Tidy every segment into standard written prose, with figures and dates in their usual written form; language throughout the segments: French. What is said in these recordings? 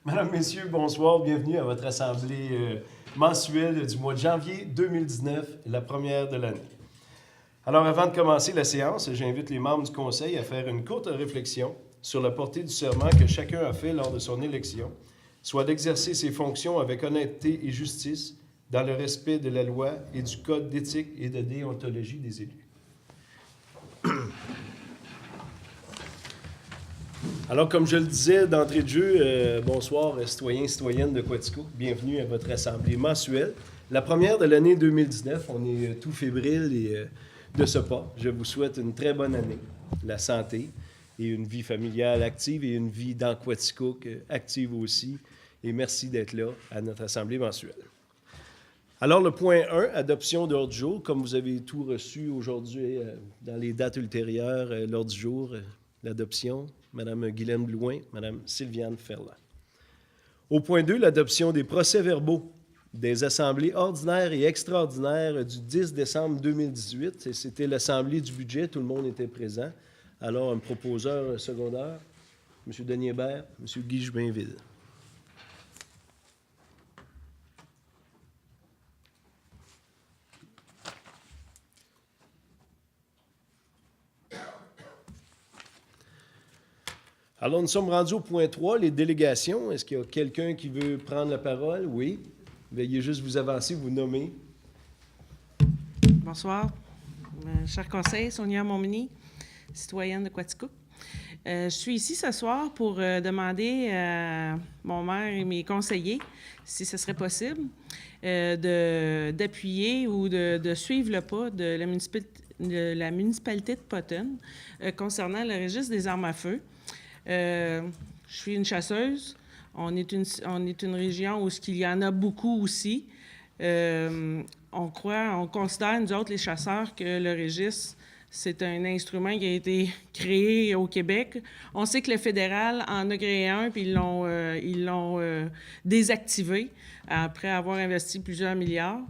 Mesdames, Messieurs, bonsoir. Bienvenue à votre assemblée mensuelle du mois de janvier 2019, la première de l'année. Alors, avant de commencer la séance, j'invite les membres du Conseil à faire une courte réflexion sur la portée du serment que chacun a fait lors de son élection, soit d'exercer ses fonctions avec honnêteté et justice, dans le respect de la loi et du code d'éthique et de déontologie des élus. Alors, comme je le disais d'entrée de jeu, bonsoir citoyens et citoyennes de Quatico. Bienvenue à votre assemblée mensuelle. La première de l'année 2019. On est tout fébrile et de ce pas. Je vous souhaite une très bonne année, la santé et une vie familiale active et une vie dans Quatico active aussi. Et merci d'être là à notre assemblée mensuelle. Alors, le point 1, adoption d'ordre du jour. Comme vous avez tout reçu aujourd'hui dans les dates ultérieures, l'ordre du jour, l'adoption. Mme Guylaine Blouin, Mme Sylviane Ferland. Au point 2, l'adoption des procès-verbaux des assemblées ordinaires et extraordinaires du 10 décembre 2018. C'était l'assemblée du budget, tout le monde était présent. Alors, un proposeur secondaire, M. Denis Hébert, M. Guy Jubinville. Alors, nous sommes rendus au point 3, les délégations. Est-ce qu'il y a quelqu'un qui veut prendre la parole? Oui. Veuillez juste vous avancer, vous nommer. Bonsoir. Cher conseil, Sonia Montminy, citoyenne de Quatico. Je suis ici ce soir pour demander à mon maire et mes conseillers, si ce serait possible, d'appuyer ou de suivre le pas de la municipalité de Potton concernant le registre des armes à feu. Je suis une chasseuse. On est une région où il y en a beaucoup aussi. On considère, nous autres, les chasseurs, que le registre, c'est un instrument qui a été créé au Québec. On sait que le fédéral en a créé un, puis ils l'ont désactivé après avoir investi plusieurs milliards.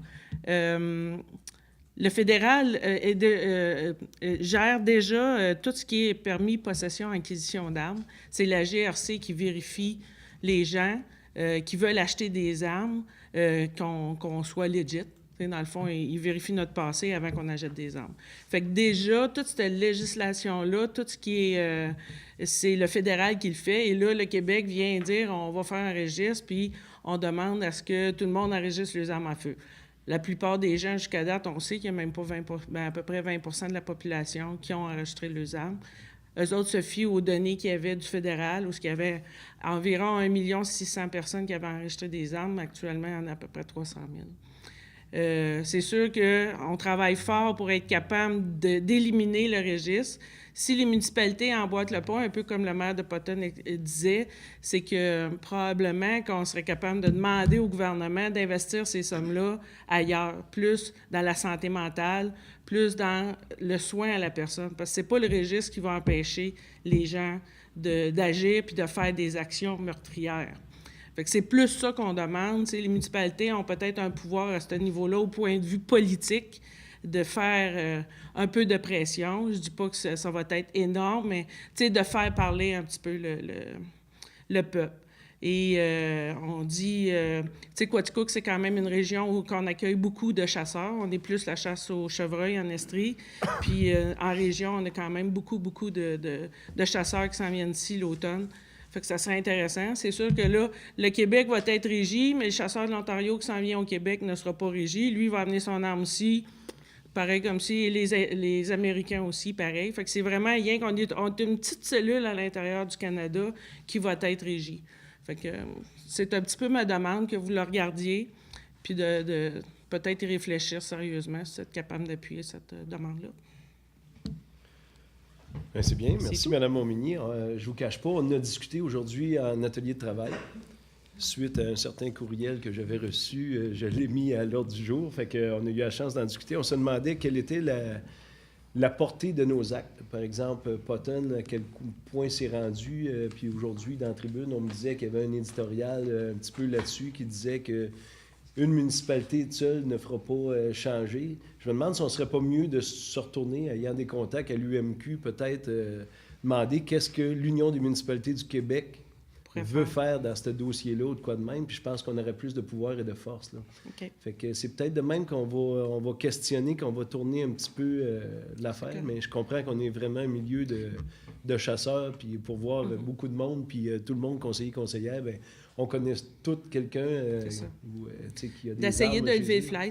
Le fédéral gère déjà tout ce qui est permis, possession, acquisition d'armes. C'est la GRC qui vérifie les gens qui veulent acheter des armes, qu'on soit legit. Dans le fond, ils vérifient notre passé avant qu'on achète des armes. Fait que déjà, toute cette législation-là, tout ce qui est... c'est le fédéral qui le fait. Et là, le Québec vient dire, on va faire un registre, puis on demande à ce que tout le monde enregistre les armes à feu. La plupart des gens, jusqu'à date, on sait qu'il n'y a même pas à peu près 20 de la population qui ont enregistré leurs armes. Eux autres se fient aux données qu'il y avait du fédéral, où il y avait environ 1 600 000 personnes qui avaient enregistré des armes. Actuellement, il y en a à peu près 300 000. C'est sûr qu'on travaille fort pour être capable d'éliminer le registre. Si les municipalités emboîtent le pas, un peu comme le maire de Potton disait, c'est que probablement qu'on serait capable de demander au gouvernement d'investir ces sommes-là ailleurs, plus dans la santé mentale, plus dans le soin à la personne. Parce que c'est pas le registre qui va empêcher les gens d'agir puis de faire des actions meurtrières. Fait que c'est plus ça qu'on demande. T'sais, les municipalités ont peut-être un pouvoir à ce niveau-là, au point de vue politique, de faire un peu de pression. Je dis pas que ça va être énorme, mais de faire parler un petit peu le peuple. Et on dit, Quaticook, c'est quand même une région où on accueille beaucoup de chasseurs. On est plus la chasse aux chevreuils en Estrie. Puis en région, on a quand même beaucoup de chasseurs qui s'en viennent ici l'automne. Fait que ça serait intéressant. C'est sûr que là, le Québec va être régi, mais le chasseur de l'Ontario qui s'en vient au Québec ne sera pas régi. Lui, il va amener son arme ici, pareil comme si les Américains aussi, pareil. Fait que c'est vraiment rien qu'on est une petite cellule à l'intérieur du Canada qui va être régie. Fait que c'est un petit peu ma demande que vous le regardiez, puis de peut-être y réfléchir sérieusement si vous êtes capable d'appuyer cette demande-là. Bien, c'est bien. Merci, Mme Montminy. Je ne vous cache pas, on a discuté aujourd'hui en atelier de travail. Suite à un certain courriel que j'avais reçu, je l'ai mis à l'ordre du jour. Fait qu'on a eu la chance d'en discuter. On se demandait quelle était la portée de nos actes. Par exemple, Potton, à quel point c'est rendu. Puis aujourd'hui, dans la tribune, on me disait qu'il y avait un éditorial un petit peu là-dessus qui disait que une municipalité seule ne fera pas changer. Je me demande si on ne serait pas mieux de se retourner, ayant des contacts à l'UMQ, peut-être demander qu'est-ce que l'Union des municipalités du Québec pourrait veut faire. faire dans ce dossier-là ou de quoi de même, puis je pense qu'on aurait plus de pouvoir et de force, là. OK. Fait que c'est peut-être de même on va questionner, qu'on va tourner un petit peu l'affaire, OK. mais je comprends qu'on est vraiment un milieu de chasseurs, puis pour voir beaucoup de monde, puis tout le monde conseiller, conseillère, ben on connaît tout quelqu'un C'est ça. tu sais, qui a des D'essayer armes de chez lever le lui. fly.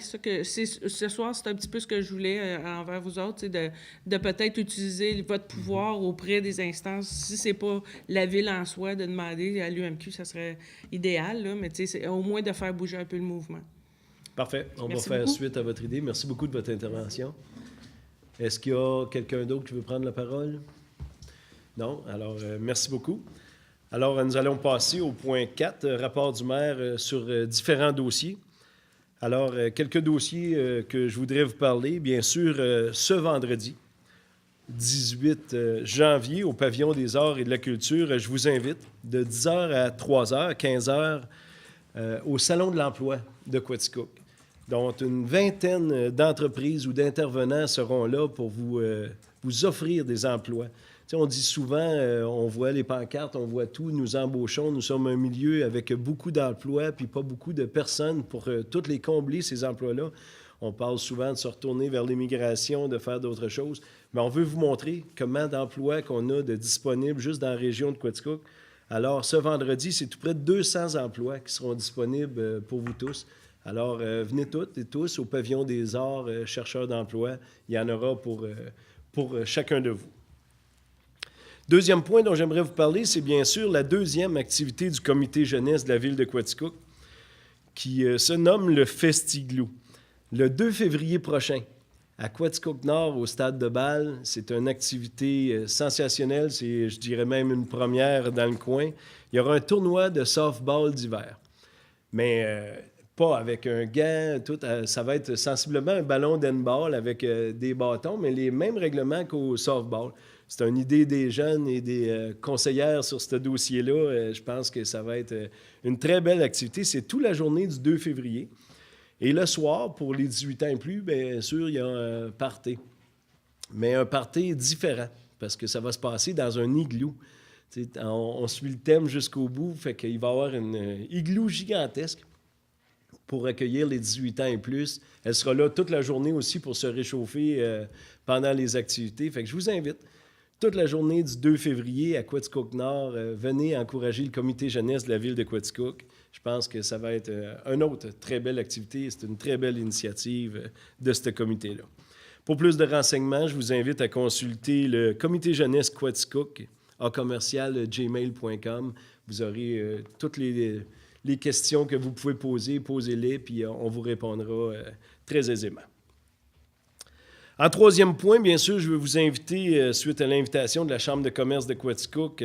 Ce soir, c'est un petit peu ce que je voulais envers vous autres, c'est de peut-être utiliser votre pouvoir auprès des instances. Si c'est pas la ville en soi, de demander à l'UMQ, ça serait idéal, là, mais c'est au moins de faire bouger un peu le mouvement. Parfait. On Merci va faire beaucoup. suite à votre idée. Merci beaucoup de votre intervention. Est-ce qu'il y a quelqu'un d'autre qui veut prendre la parole? Non? Alors, merci beaucoup. Alors, nous allons passer au point 4, rapport du maire sur différents dossiers. Alors, quelques dossiers que je voudrais vous parler. Bien sûr, ce vendredi, 18 janvier, au Pavillon des Arts et de la Culture, je vous invite de 10h à 3h, 15h, au Salon de l'Emploi de Quaticook. Donc, une vingtaine d'entreprises ou d'intervenants seront là pour vous offrir des emplois. Tu sais, on dit souvent, on voit les pancartes, on voit tout, nous embauchons, nous sommes un milieu avec beaucoup d'emplois, puis pas beaucoup de personnes pour toutes les combler, ces emplois-là. On parle souvent de se retourner vers l'immigration, de faire d'autres choses, mais on veut vous montrer comment d'emplois qu'on a de disponibles juste dans la région de Quaticook. Alors, ce vendredi, c'est tout près de 200 emplois qui seront disponibles pour vous tous. Alors, venez toutes et tous au Pavillon des Arts, chercheurs d'emploi. Il y en aura pour chacun de vous. Deuxième point dont j'aimerais vous parler, c'est bien sûr la deuxième activité du comité jeunesse de la ville de Quaticook, qui se nomme le Festiglou. Le 2 février prochain, à Quaticook-Nord, au stade de Bâle, c'est une activité sensationnelle, c'est, je dirais même une première dans le coin. Il y aura un tournoi de softball d'hiver. Mais pas avec un gant, tout. Ça va être sensiblement un ballon d'handball avec des bâtons, mais les mêmes règlements qu'au softball. C'est une idée des jeunes et des conseillères sur ce dossier-là. Je pense que ça va être une très belle activité. C'est toute la journée du 2 février. Et le soir, pour les 18 ans et plus, bien sûr, il y a un party. Mais un party différent, parce que ça va se passer dans un igloo. On suit le thème jusqu'au bout, fait qu'il va y avoir une igloo gigantesque pour accueillir les 18 ans et plus. Elle sera là toute la journée aussi pour se réchauffer pendant les activités. Fait que je vous invite toute la journée du 2 février à Quaticook-Nord. Venez encourager le comité jeunesse de la ville de Quaticook. Je pense que ça va être une autre très belle activité. C'est une très belle initiative de ce comité-là. Pour plus de renseignements, je vous invite à consulter le comité jeunesse Quaticook à commercial@gmail.com. Vous aurez toutes les questions que vous pouvez poser, posez-les, puis on vous répondra très aisément. En troisième point, bien sûr, je veux vous inviter, suite à l'invitation de la Chambre de commerce de Quaticook,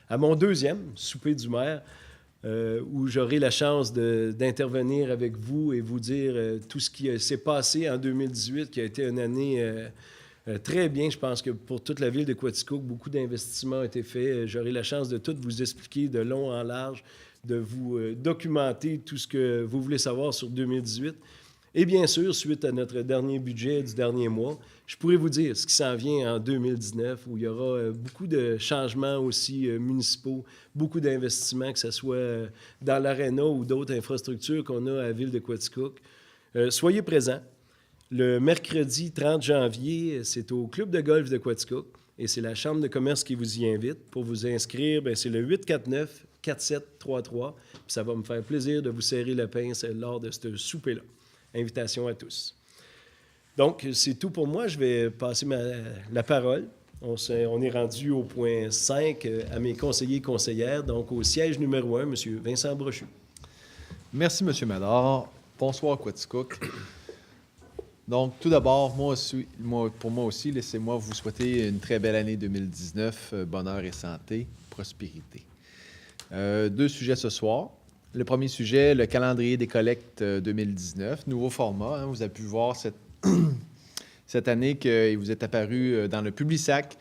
à mon deuxième souper du maire, où j'aurai la chance d'intervenir avec vous et vous dire tout ce qui s'est passé en 2018, qui a été une année très bien. Je pense que pour toute la ville de Quaticook, beaucoup d'investissements ont été faits. J'aurai la chance de tout vous expliquer de long en large, de vous documenter tout ce que vous voulez savoir sur 2018. Et bien sûr, suite à notre dernier budget du dernier mois, je pourrais vous dire ce qui s'en vient en 2019, où il y aura beaucoup de changements aussi municipaux, beaucoup d'investissements, que ce soit dans l'aréna ou d'autres infrastructures qu'on a à la ville de Quaticook. Soyez présents. Le mercredi 30 janvier, c'est au Club de golf de Quaticook et c'est la Chambre de commerce qui vous y invite. Pour vous inscrire, bien, c'est le 849-4733. Puis ça va me faire plaisir de vous serrer le pince lors de ce souper-là. Invitation à tous. Donc, c'est tout pour moi. Je vais passer la parole. On est rendu au point 5 à mes conseillers et conseillères. Donc, au siège numéro 1, M. Vincent Brochu. Merci, M. Médard. Bonsoir, Quaticook. Donc, tout d'abord, pour moi aussi, laissez-moi vous souhaiter une très belle année 2019, bonheur et santé, prospérité. 2 sujets ce soir. Le premier sujet, le calendrier des collectes 2019, nouveau format. Hein, vous avez pu voir cette année qu'il vous est apparu dans le Publisac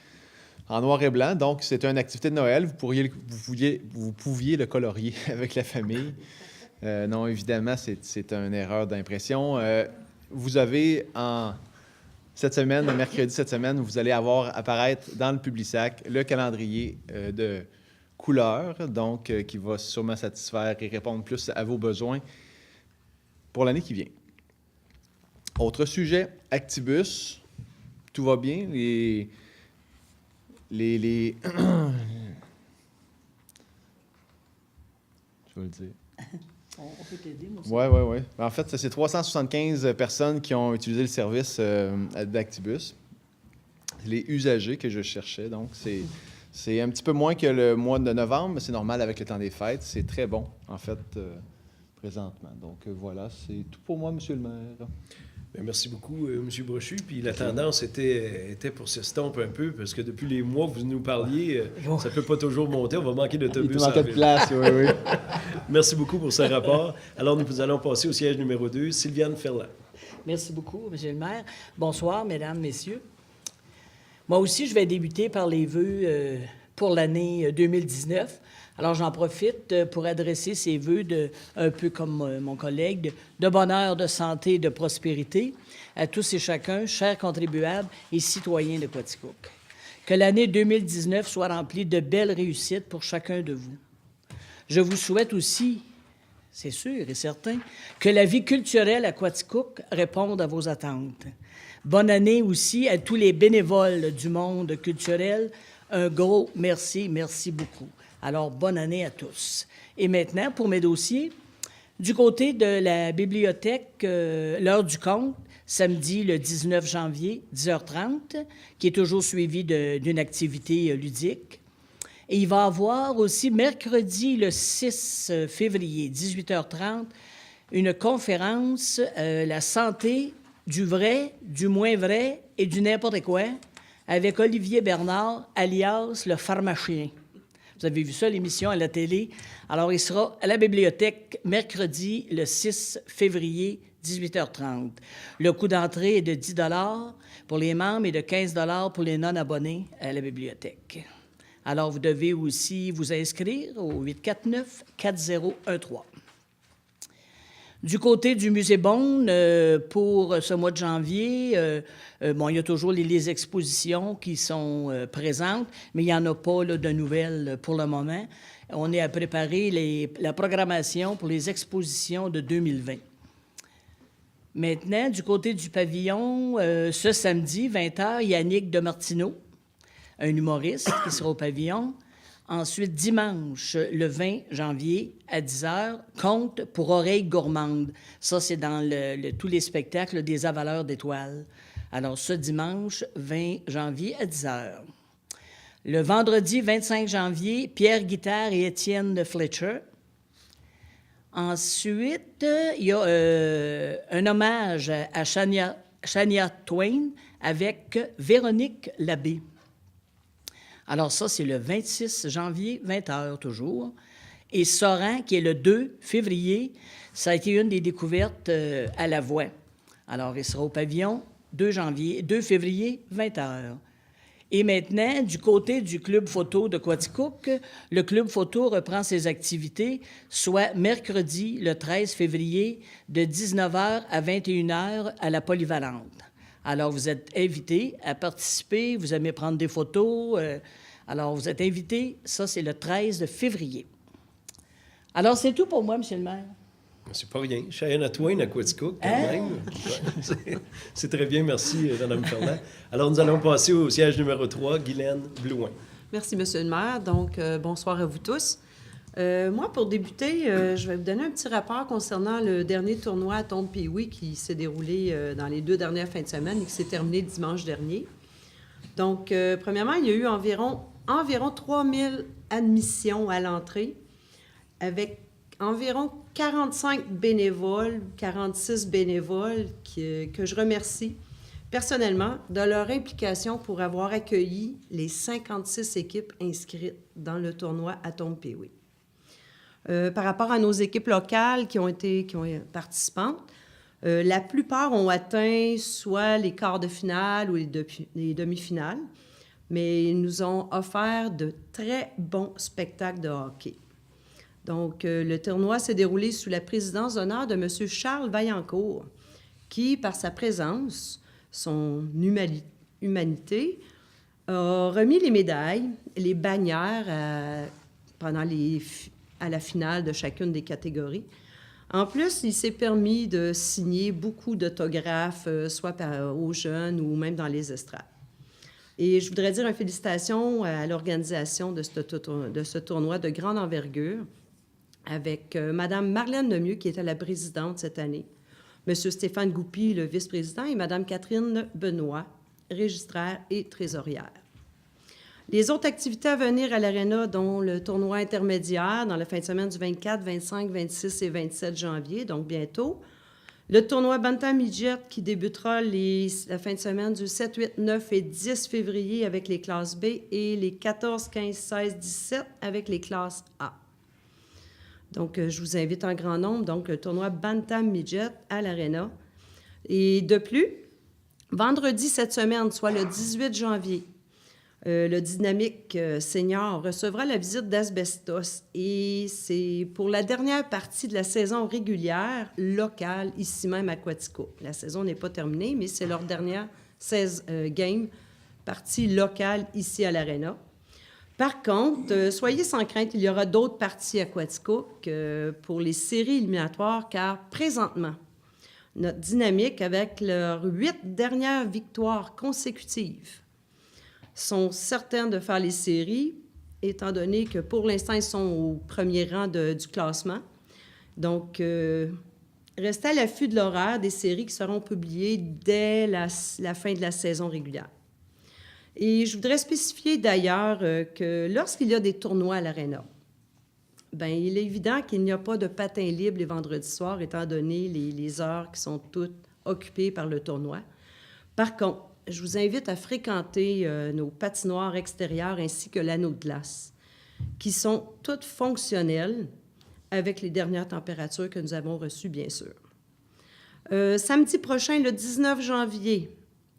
en noir et blanc. Donc, c'est une activité de Noël. Vous pouviez le colorier avec la famille. Non, évidemment, c'est une erreur d'impression. Vous avez cette semaine, mercredi cette semaine, vous allez avoir apparaître dans le Publisac le calendrier de couleur, donc qui va sûrement satisfaire et répondre plus à vos besoins pour l'année qui vient. Autre sujet, Actibus. Tout va bien. Les je vais le dire. On peut t'aider, moi aussi. Oui. En fait, c'est 375 personnes qui ont utilisé le service d'Actibus. Les usagers que je cherchais, donc c'est un petit peu moins que le mois de novembre, mais c'est normal avec le temps des fêtes. C'est très bon, en fait, présentement. Donc voilà, c'est tout pour moi, Monsieur le maire. Bien, merci beaucoup, M. Brochu. Puis la tendance était pour s'estomper un peu, parce que depuis les mois que vous nous parliez, ça ne peut pas toujours monter. On va manquer d'autobus. Il manquait de place, oui. Merci beaucoup pour ce rapport. Alors, nous allons passer au siège numéro 2, Sylviane Ferland. Merci beaucoup, M. le maire. Bonsoir, mesdames, messieurs. Moi aussi, je vais débuter par les vœux pour l'année 2019. Alors, j'en profite pour adresser ces vœux, un peu comme mon collègue, de bonheur, de santé, de prospérité à tous et chacun, chers contribuables et citoyens de Quaticook. Que l'année 2019 soit remplie de belles réussites pour chacun de vous. Je vous souhaite aussi, c'est sûr et certain, que la vie culturelle à Quaticook réponde à vos attentes. Bonne année aussi à tous les bénévoles du monde culturel. Un gros merci beaucoup. Alors, bonne année à tous. Et maintenant, pour mes dossiers, du côté de la bibliothèque, l'heure du compte, samedi le 19 janvier, 10h30, qui est toujours suivi d'une activité ludique. Et il va y avoir aussi mercredi le 6 février, 18h30, une conférence, la santé du vrai, du moins vrai et du n'importe quoi, avec Olivier Bernard, alias le pharmacien. Vous avez vu ça, l'émission à la télé. Alors, il sera à la bibliothèque mercredi, le 6 février, 18h30. Le coût d'entrée est de 10 $ pour les membres et de 15 $ pour les non-abonnés à la bibliothèque. Alors, vous devez aussi vous inscrire au 849-4013. Du côté du Musée Beaune, pour ce mois de janvier, il y a toujours les expositions qui sont présentes, mais il n'y en a pas là, de nouvelles pour le moment. On est à préparer la programmation pour les expositions de 2020. Maintenant, du côté du pavillon, ce samedi, 20h, Yannick Demartino, un humoriste qui sera au pavillon. Ensuite, dimanche, le 20 janvier, à 10h, Conte pour oreilles gourmandes. Ça, c'est dans tous les spectacles des avaleurs d'étoiles. Alors, ce dimanche, 20 janvier, à 10h. Le vendredi 25 janvier, Pierre Guitare et Étienne Fletcher. Ensuite, il y a un hommage à Shania Twain avec Véronique Labbé. Alors ça, c'est le 26 janvier, 20h toujours. Et Soran, qui est le 2 février, ça a été une des découvertes à la voix. Alors, il sera au pavillon 2 février, 20h. Et maintenant, du côté du Club photo de Quaticook, le Club photo reprend ses activités, soit mercredi, le 13 février, de 19h à 21h à la Polyvalente. Alors, vous êtes invités à participer, vous aimez prendre des photos. Alors, vous êtes invités, ça, c'est le 13 février. Alors, c'est tout pour moi, M. le maire. C'est pas rien. Shania Twain à Quaticook, quand même. Ouais, c'est très bien, merci, Mme Ferland. Alors, nous allons passer au siège numéro 3, Guylaine Blouin. Merci, M. le maire. Donc, bonsoir à vous tous. Moi, pour débuter, je vais vous donner un petit rapport concernant le dernier tournoi à Tombe Pee-Wee qui s'est déroulé dans les 2 dernières fins de semaine et qui s'est terminé dimanche dernier. Donc, premièrement, il y a eu environ 3000 admissions à l'entrée avec environ 46 bénévoles que je remercie personnellement de leur implication pour avoir accueilli les 56 équipes inscrites dans le tournoi à Tombe Pee-Wee. Par rapport à nos équipes locales qui ont participantes, la plupart ont atteint soit les quarts de finale ou les demi-finales, mais ils nous ont offert de très bons spectacles de hockey. Donc, le tournoi s'est déroulé sous la présidence d'honneur de M. Charles Vaillancourt, qui, par sa présence, son humanité, a remis les médailles, les bannières à la finale de chacune des catégories. En plus, il s'est permis de signer beaucoup d'autographes, soit aux jeunes ou même dans les estrades. Et je voudrais dire une félicitation à l'organisation de ce tournoi de grande envergure avec Mme Marlène Lemieux, qui était la présidente cette année, M. Stéphane Goupy, le vice-président, et Mme Catherine Benoît, registraire et trésorière. Les autres activités à venir à l'Arena, dont le tournoi intermédiaire dans la fin de semaine du 24, 25, 26 et 27 janvier, donc bientôt. Le tournoi Bantam Midget qui débutera la fin de semaine du 7, 8, 9 et 10 février avec les classes B et les 14, 15, 16, 17 avec les classes A. Donc, je vous invite en grand nombre, donc le tournoi Bantam Midget à l'Arena. Et de plus, vendredi cette semaine, soit le 18 janvier, le Dynamique Senior recevra la visite d'Asbestos et c'est pour la dernière partie de la saison régulière locale, ici même à Quaticook. La saison n'est pas terminée, mais c'est leur dernière game, partie locale ici à l'Arena. Par contre, soyez sans crainte, il y aura d'autres parties à Quaticook pour les séries éliminatoires, car présentement, notre Dynamique, avec leurs 8 dernières victoires consécutives, sont certaines de faire les séries, étant donné que pour l'instant, ils sont au premier rang du classement. Donc, restez à l'affût de l'horaire des séries qui seront publiées dès la fin de la saison régulière. Et je voudrais spécifier d'ailleurs que lorsqu'il y a des tournois à l'Arena, bien, il est évident qu'il n'y a pas de patin libre les vendredis soirs, étant donné les heures qui sont toutes occupées par le tournoi. Par contre, je vous invite à fréquenter nos patinoires extérieures ainsi que l'anneau de glace, qui sont toutes fonctionnelles avec les dernières températures que nous avons reçues, bien sûr. Samedi prochain, le 19 janvier,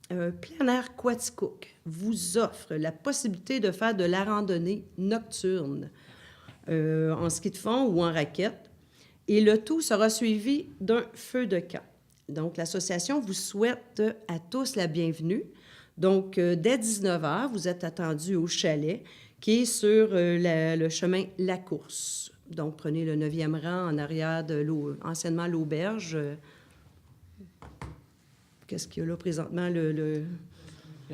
Plein Air Quaticook vous offre la possibilité de faire de la randonnée nocturne en ski de fond ou en raquette, et le tout sera suivi d'un feu de camp. Donc, l'association vous souhaite à tous la bienvenue. Donc, dès 19h, vous êtes attendus au chalet qui est sur le chemin La Course. Donc, prenez le 9e rang en arrière de anciennement l'auberge. Qu'est-ce qu'il y a là présentement? Le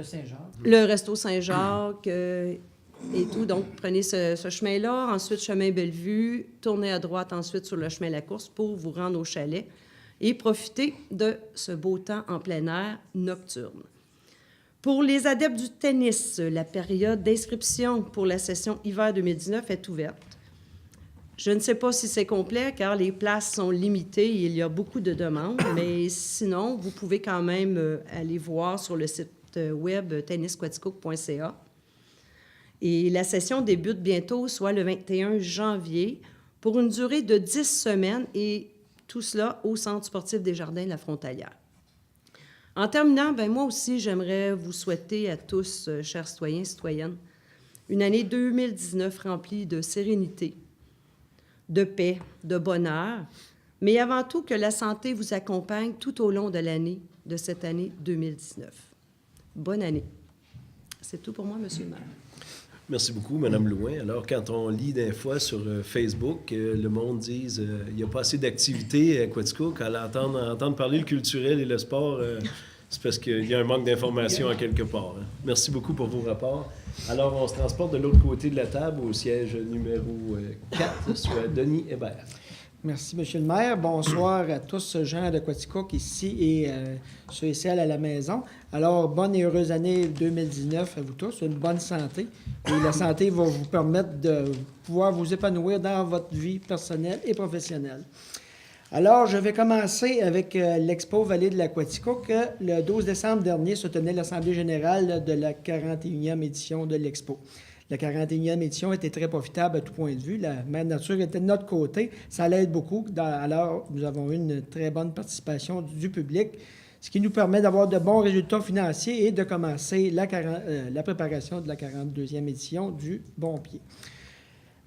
Saint-Jacques. Le resto Saint-Jacques et tout. Donc, prenez ce chemin-là. Ensuite, chemin Bellevue. Tournez à droite ensuite sur le chemin La Course pour vous rendre au chalet et profiter de ce beau temps en plein air nocturne. Pour les adeptes du tennis, la période d'inscription pour la session hiver 2019 est ouverte. Je ne sais pas si c'est complet, car les places sont limitées et il y a beaucoup de demandes, mais sinon, vous pouvez quand même aller voir sur le site web tennisquaticook.ca. Et la session débute bientôt, soit le 21 janvier, pour une durée de 10 semaines et tout cela au Centre sportif des Jardins de la Frontalière. En terminant, bien, moi aussi, j'aimerais vous souhaiter à tous, chers citoyens et citoyennes, une année 2019 remplie de sérénité, de paix, de bonheur, mais avant tout que la santé vous accompagne tout au long de cette année 2019. Bonne année. C'est tout pour moi, Monsieur le maire. Merci beaucoup, Mme Louin. Alors, quand on lit des fois sur Facebook, le monde dit il n'y a pas assez d'activités à Quaticook, à entendre parler le culturel et le sport, c'est parce qu'il y a un manque d'informations à quelque part. Hein. Merci beaucoup pour vos rapports. Alors, on se transporte de l'autre côté de la table au siège numéro 4, soit Denis Hébert. Merci, M. le maire. Bonsoir à tous gens de Quaticook ici et ceux et celles à la maison. Alors, bonne et heureuse année 2019 à vous tous, une bonne santé. Et la santé va vous permettre de pouvoir vous épanouir dans votre vie personnelle et professionnelle. Alors, je vais commencer avec l'Expo Vallée de la Quaticook. Le 12 décembre dernier se tenait l'Assemblée générale de la 41e édition de l'Expo. La 41e édition était très profitable à tout point de vue. La mère nature était de notre côté. Ça l'aide beaucoup. Alors, nous avons eu une très bonne participation du public, ce qui nous permet d'avoir de bons résultats financiers et de commencer la préparation de la 42e édition du bon pied.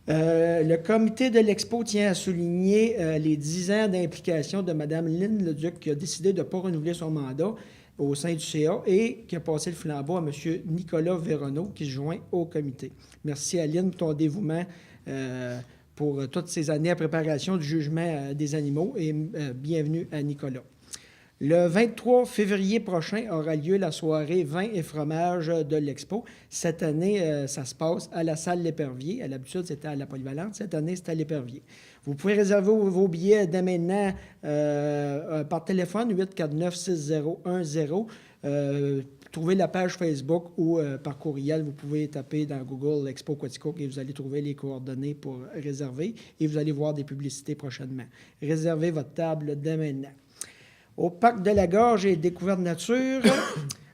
Le comité de l'Expo tient à souligner les 10 ans d'implication de Mme Lynne Leduc, qui a décidé de ne pas renouveler son mandat au sein du CA et qui a passé le flambeau à M. Nicolas Véronneau, qui se joint au comité. Merci à Lynne pour ton dévouement pour toutes ces années à préparation du jugement des animaux. Et bienvenue à Nicolas. Le 23 février prochain aura lieu la soirée vin et fromage de l'Expo. Cette année, ça se passe à la salle L'Épervier. À l'habitude, c'était à la Polyvalente. Cette année, c'est à L'Épervier. Vous pouvez réserver vos billets dès maintenant par téléphone 849-6010. Trouvez la page Facebook ou par courriel. Vous pouvez taper dans Google Expo Quaticook et vous allez trouver les coordonnées pour réserver et vous allez voir des publicités prochainement. Réservez votre table dès maintenant. Au Parc de la Gorge et Découverte Nature,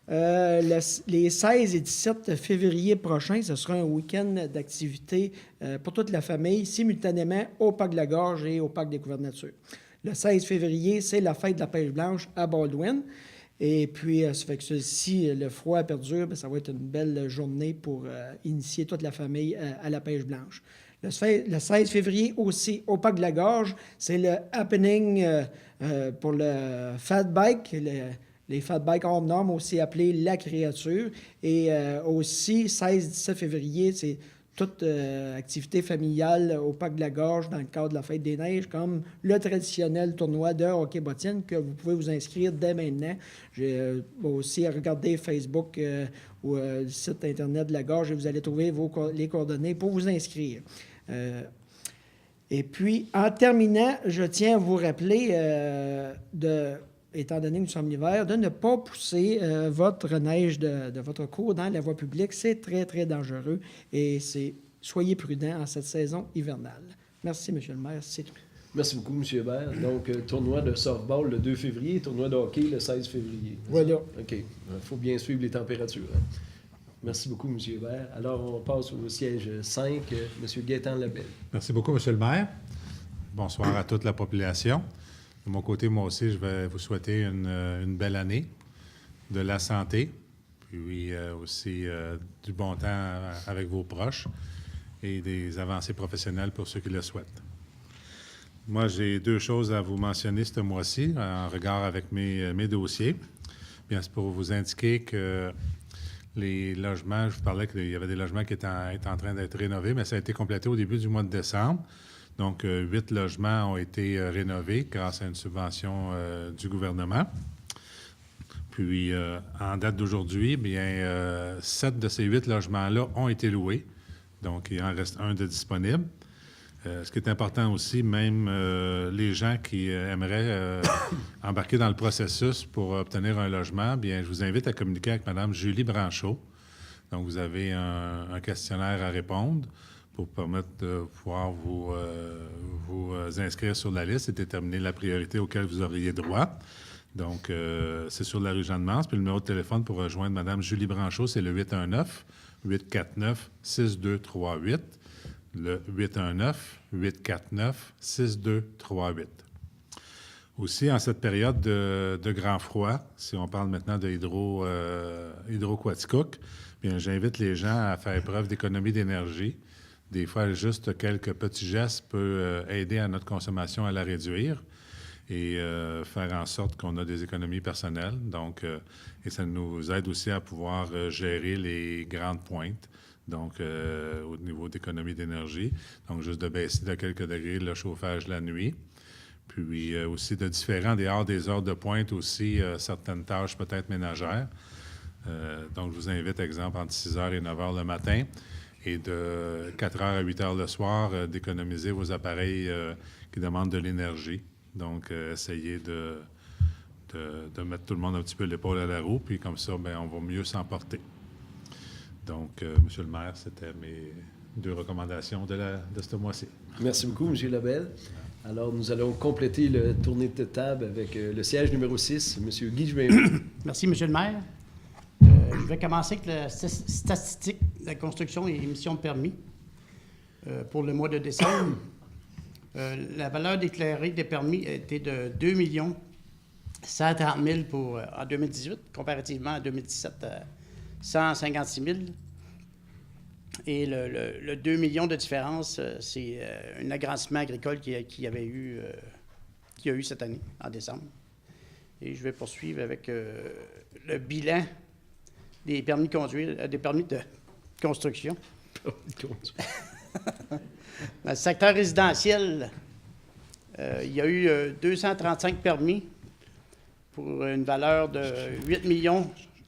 les 16 et 17 février prochains, ce sera un week-end d'activité pour toute la famille, simultanément au Parc de la Gorge et au Parc Découverte Nature. Le 16 février, c'est la fête de la pêche blanche à Baldwin. Et puis, ça fait que si le froid perdure, ça va être une belle journée pour initier toute la famille à la pêche blanche. Le 16 février aussi, au Parc de la Gorge, c'est le happening pour le fat bike, les fat bikes hors normes, aussi appelés La Créature. Et aussi, 16-17 février, c'est toute activité familiale au Parc de la Gorge dans le cadre de la Fête des Neiges, comme le traditionnel tournoi de hockey bottine que vous pouvez vous inscrire dès maintenant. J'ai aussi regardé Facebook ou le site Internet de la Gorge et vous allez trouver les coordonnées pour vous inscrire. Et puis, en terminant, je tiens à vous rappeler, étant donné que nous sommes l'hiver, de ne pas pousser votre neige de votre cour dans la voie publique. C'est très, très dangereux et soyez prudents en cette saison hivernale. Merci, M. le maire. C'est tout. Merci beaucoup, M. Hébert. Donc, tournoi de softball le 2 février, tournoi de hockey le 16 février. Voilà. OK. Il faut bien suivre les températures. Hein. Merci beaucoup, M. Hébert. Alors, on passe au siège 5, M. Gaétan Labelle. Merci beaucoup, M. le maire. Bonsoir à toute la population. De mon côté, moi aussi, je vais vous souhaiter une belle année, de la santé, puis aussi du bon temps avec vos proches et des avancées professionnelles pour ceux qui le souhaitent. Moi, j'ai 2 choses à vous mentionner ce mois-ci en regard avec mes dossiers. Bien, c'est pour vous indiquer que les logements, je vous parlais qu'il y avait des logements qui étaient en train d'être rénovés, mais ça a été complété au début du mois de décembre. Donc, 8 logements ont été rénovés grâce à une subvention du gouvernement. Puis, en date d'aujourd'hui, bien, 7 de ces 8 logements-là ont été loués. Donc, il en reste 1 de disponible. Ce qui est important aussi, même les gens qui aimeraient embarquer dans le processus pour obtenir un logement, bien, je vous invite à communiquer avec Mme Julie Branchot. Donc, vous avez un questionnaire à répondre pour permettre de pouvoir vous inscrire sur la liste et déterminer la priorité auquel vous auriez droit. Donc, c'est sur la rue Jeanne-Mance. Puis le numéro de téléphone pour rejoindre Mme Julie Branchot, c'est le 819-849-6238. Le 819-849-6238. Aussi, en cette période de grand froid, si on parle maintenant de Hydro-Quaticook, bien, j'invite les gens à faire preuve d'économie d'énergie. Des fois, juste quelques petits gestes peuvent aider à notre consommation à la réduire et faire en sorte qu'on a des économies personnelles. Donc, et ça nous aide aussi à pouvoir gérer les grandes pointes. Donc, au niveau d'économie d'énergie. Donc, juste de baisser de quelques degrés le chauffage la nuit. Puis aussi de différents, dehors des heures de pointe aussi, certaines tâches peut-être ménagères. Donc, je vous invite, exemple, entre 6 h et 9 h le matin et de 4 h à 8 h le soir, d'économiser vos appareils qui demandent de l'énergie. Donc, essayez de mettre tout le monde un petit peu l'épaule à la roue, puis comme ça, bien, on va mieux s'emporter. Donc, Monsieur le maire, c'était mes 2 recommandations de ce mois-ci. Merci beaucoup, M. Labelle. Alors, nous allons compléter le tournée de table avec le siège numéro 6, M. Guy Juin. Merci, M. le maire. Je vais commencer avec la statistique de la construction et émissions de permis pour le mois de décembre. La valeur déclarée des permis était de 2 130 000 en 2018, comparativement à 2017, 156 000. Et le 2 millions de différence, c'est un agrandissement agricole qui a eu cette année, en décembre. Et je vais poursuivre avec le bilan des permis de conduire, des permis de construction. Dans le secteur résidentiel, il y a eu 235 permis pour une valeur de 8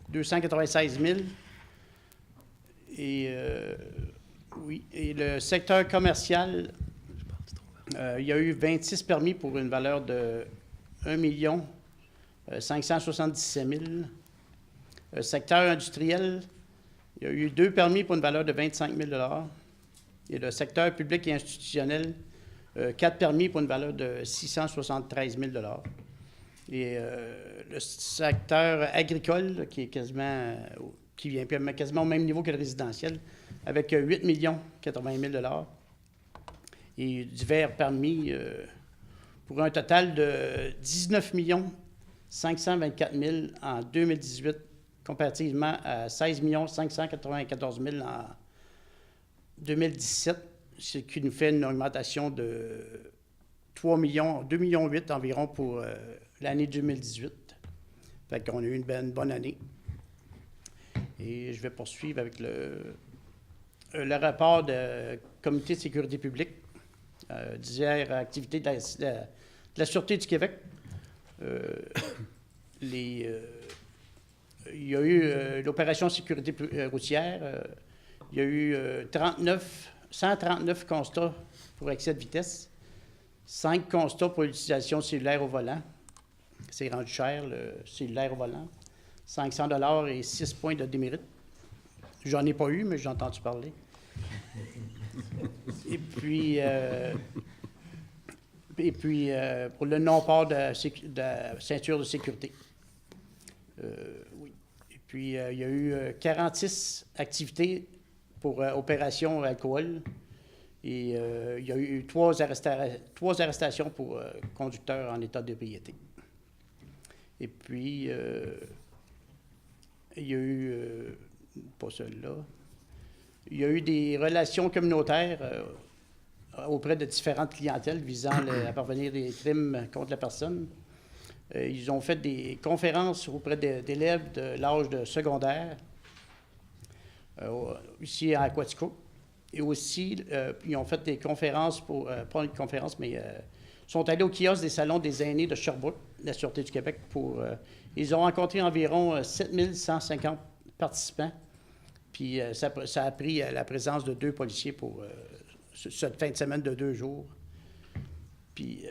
296 000. Et, oui, et le secteur commercial, il y a eu 26 permis pour une valeur de 1 577 000. Le secteur industriel, il y a eu 2 permis pour une valeur de 25 000 Et le secteur public et institutionnel, 4 permis pour une valeur de 673 000 Et le secteur agricole, qui est quasiment, qui vient quasiment au même niveau que le résidentiel, avec 8 080 000 et divers permis pour un total de 19 524 000 en 2018, comparativement à 16 594 000 en 2017, ce qui nous fait une augmentation de 2,8 millions environ pour l'année 2018. Fait qu'on a eu une bonne année. Et je vais poursuivre avec le rapport de Comité de sécurité publique, diverses activités de la Sûreté du Québec. Il y a eu l'opération sécurité routière. Il y a eu 139 constats pour excès de vitesse, 5 constats pour l'utilisation cellulaire au volant. C'est rendu cher, le cellulaire au volant. 500 $ et 6 points de démérite. J'en ai pas eu, mais j'ai entendu parler. Et puis pour le non-port de ceinture de sécurité. Oui. Et puis, il y a eu 46 activités pour opération alcool. Et il y a eu 3 arrestations pour conducteurs en état d'ébriété. Et puis, il y a eu, pas celle-là, il y a eu des relations communautaires auprès de différentes clientèles visant à parvenir des crimes contre la personne. Ils ont fait des conférences auprès d'élèves de l'âge de secondaire, ici à Quaticook. Et aussi, ils ont fait des conférences pas une conférence, mais sont allés au kiosque des salons des aînés de Sherbrooke, la Sûreté du Québec, ils ont rencontré environ 7 150 participants. Puis ça a pris la présence de 2 policiers pour cette fin de semaine de 2 jours. Puis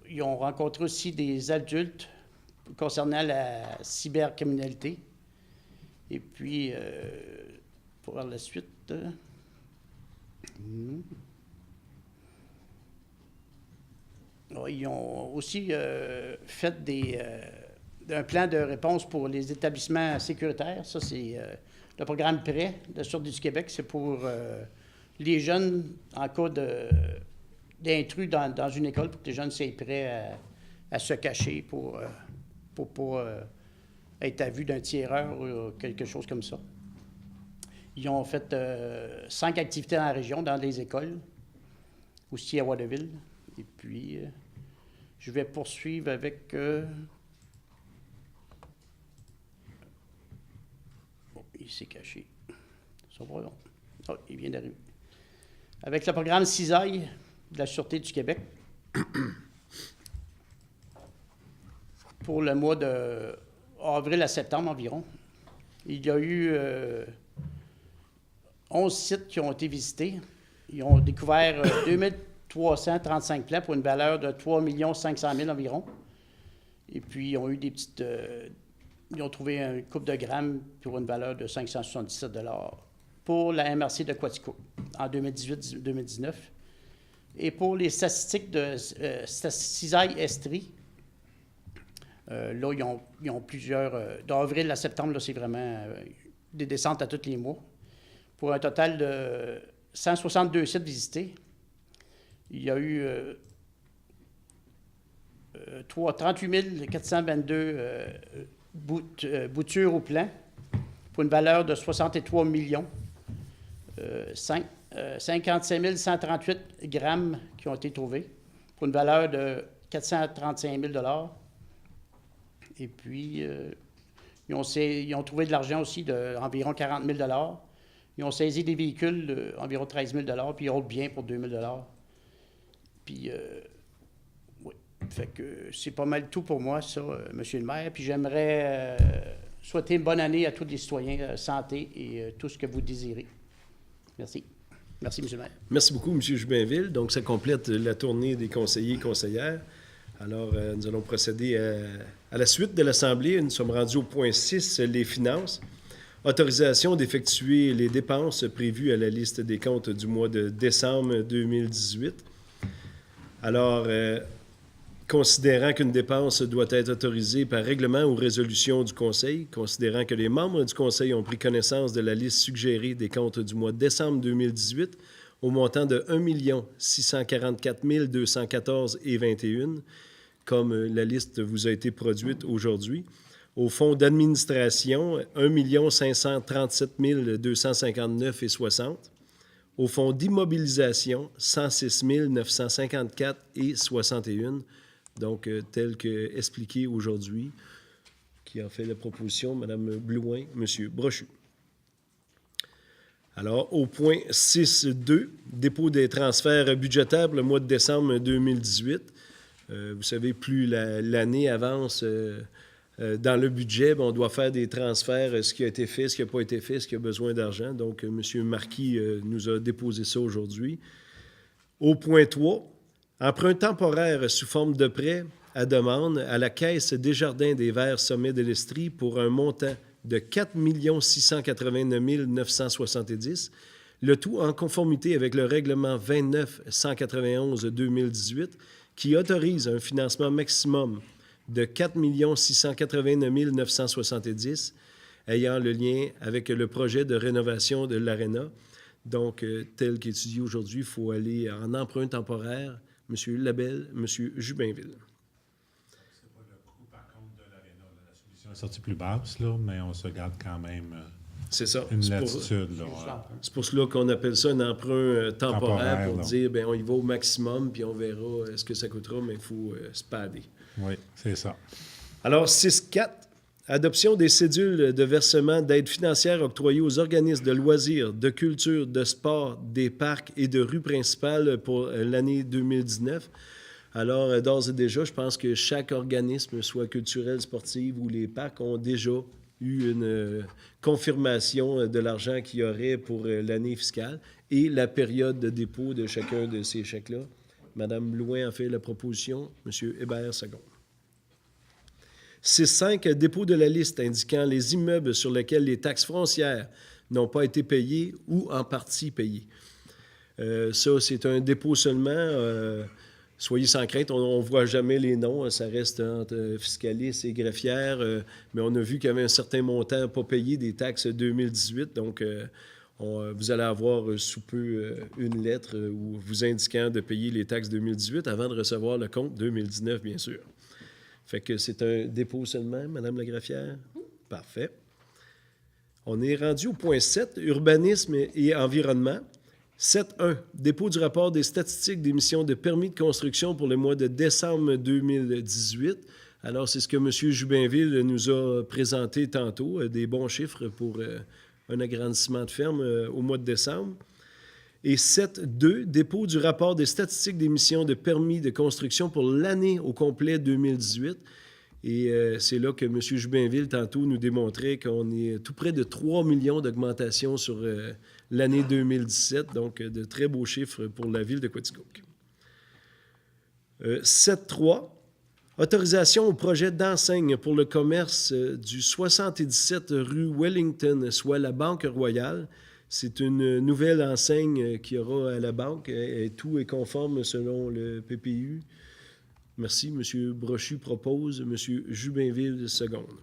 ils ont rencontré aussi des adultes concernant la cybercriminalité. Et puis, pour la suite... ils ont aussi fait un plan de réponse pour les établissements sécuritaires. Ça, c'est le programme PRES de la Sûreté du Québec. C'est pour les jeunes en cas d'intrus dans une école, pour que les jeunes soient prêts à se cacher pour pas être à vue d'un tireur ou quelque chose comme ça. Ils ont fait 5 activités dans la région, dans les écoles, aussi à Waterville. Et puis, je vais poursuivre avec... Oh, il s'est caché. Ça va, non? Oh, il vient d'arriver. Avec le programme Cisaille de la Sûreté du Québec, pour le mois d'avril à septembre environ, il y a eu 11 sites qui ont été visités. Ils ont découvert 2335 plans pour une valeur de 3 500 000 environ. Et puis, ils ont eu des petites... ils ont trouvé un couple de grammes pour une valeur de 577 $ pour la MRC de Quaticook en 2018-2019. Et pour les statistiques de Cisaille-Estrie, là, ils ont plusieurs... d'avril à septembre, là, c'est vraiment des descentes à tous les mois. Pour un total de 162 sites visités. Il y a eu 38 422 boutures au plan pour une valeur de 63 millions. 55 138 grammes qui ont été trouvés pour une valeur de 435 000 $. Et puis, ils ont trouvé de l'argent aussi d'environ 40 000 $. Ils ont saisi des véhicules d'environ 13 000 puis ils roulent bien pour 2 000 Puis, oui. Fait que c'est pas mal tout pour moi, ça, Monsieur le maire. Puis j'aimerais souhaiter une bonne année à tous les citoyens, santé et tout ce que vous désirez. Merci. Merci, Monsieur le maire. Merci beaucoup, M. Jubinville. Donc, ça complète la tournée des conseillers et conseillères. Alors, nous allons procéder à la suite de l'Assemblée. Nous sommes rendus au point 6, les finances. Autorisation d'effectuer les dépenses prévues à la liste des comptes du mois de décembre 2018. Alors, considérant qu'une dépense doit être autorisée par règlement ou résolution du Conseil, considérant que les membres du Conseil ont pris connaissance de la liste suggérée des comptes du mois de décembre 2018 au montant de 1 644 214,21, comme la liste vous a été produite aujourd'hui, au fonds d'administration, 1 537 259,60, au fonds d'immobilisation, 106 954,61, donc tel que expliqué aujourd'hui, qui a fait la proposition, Mme Blouin, M. Brochu. Alors, au point 6.2, dépôt des transferts budgétaires pour le mois de décembre 2018. Vous savez, plus l'année avance dans le budget, on doit faire des transferts, ce qui a été fait, ce qui n'a pas été fait, ce qui a besoin d'argent. Donc, M. Marquis nous a déposé ça aujourd'hui. Au point 3, emprunt temporaire sous forme de prêt à demande à la Caisse Desjardins des Verts Sommet de l'Estrie pour un montant de 4 689 970, le tout en conformité avec le règlement 29-191-2018 qui autorise un financement maximum de 4 689 970 ayant le lien avec le projet de rénovation de l'Arena. Donc, tel qu'étudié aujourd'hui, il faut aller en emprunt temporaire. M. Labelle, M. Jubinville. C'est pas le coût, par contre, de l'Arena. La solution est sortie plus basse, là, mais on se garde quand même C'est ça. une C'est latitude. c'est pour cela qu'on appelle ça un emprunt temporaire pour là. dire, bien, on y va au maximum, puis on verra ce que ça coûtera, mais il faut se padder. Oui, c'est ça. Alors, 6.4, adoption des cédules de versement d'aide financière octroyées aux organismes de loisirs, de culture, de sport, des parcs et de rues principales pour l'année 2019. Alors, d'ores et déjà, je pense que chaque organisme, soit culturel, sportif ou les parcs, ont déjà eu une confirmation de l'argent qu'il y aurait pour l'année fiscale et la période de dépôt de chacun de ces chèques-là. Mme Blouin a fait la proposition. M. Hébert, second. 6.5, dépôt de la liste indiquant les immeubles sur lesquels les taxes foncières n'ont pas été payées ou en partie payées. Ça, c'est un dépôt seulement. Soyez sans crainte, on ne voit jamais les noms. Ça reste entre fiscalistes et greffières. Mais on a vu qu'il y avait un certain montant pas payé des taxes 2018. Donc, vous allez avoir sous peu une lettre vous indiquant de payer les taxes 2018 avant de recevoir le compte 2019, bien sûr. Fait que c'est un dépôt seulement, Mme la greffière? Parfait. On est rendu au point 7, urbanisme et environnement. 7.1, dépôt du rapport des statistiques d'émission de permis de construction pour le mois de décembre 2018. Alors, c'est ce que M. Jubinville nous a présenté tantôt, des bons chiffres pour un agrandissement de ferme au mois de décembre. Et 7.2, dépôt du rapport des statistiques d'émission de permis de construction pour l'année au complet 2018. Et c'est là que M. Jubinville, tantôt, nous démontrait qu'on est tout près de 3 millions d'augmentation sur l'année 2017. Donc, de très beaux chiffres pour la ville de Quaticook. 7.3, autorisation au projet d'enseigne pour le commerce du 77 rue Wellington, soit la Banque Royale. C'est une nouvelle enseigne qu'il y aura à la banque et tout est conforme selon le PPU. Merci. M. Brochu propose. M. Jubinville seconde.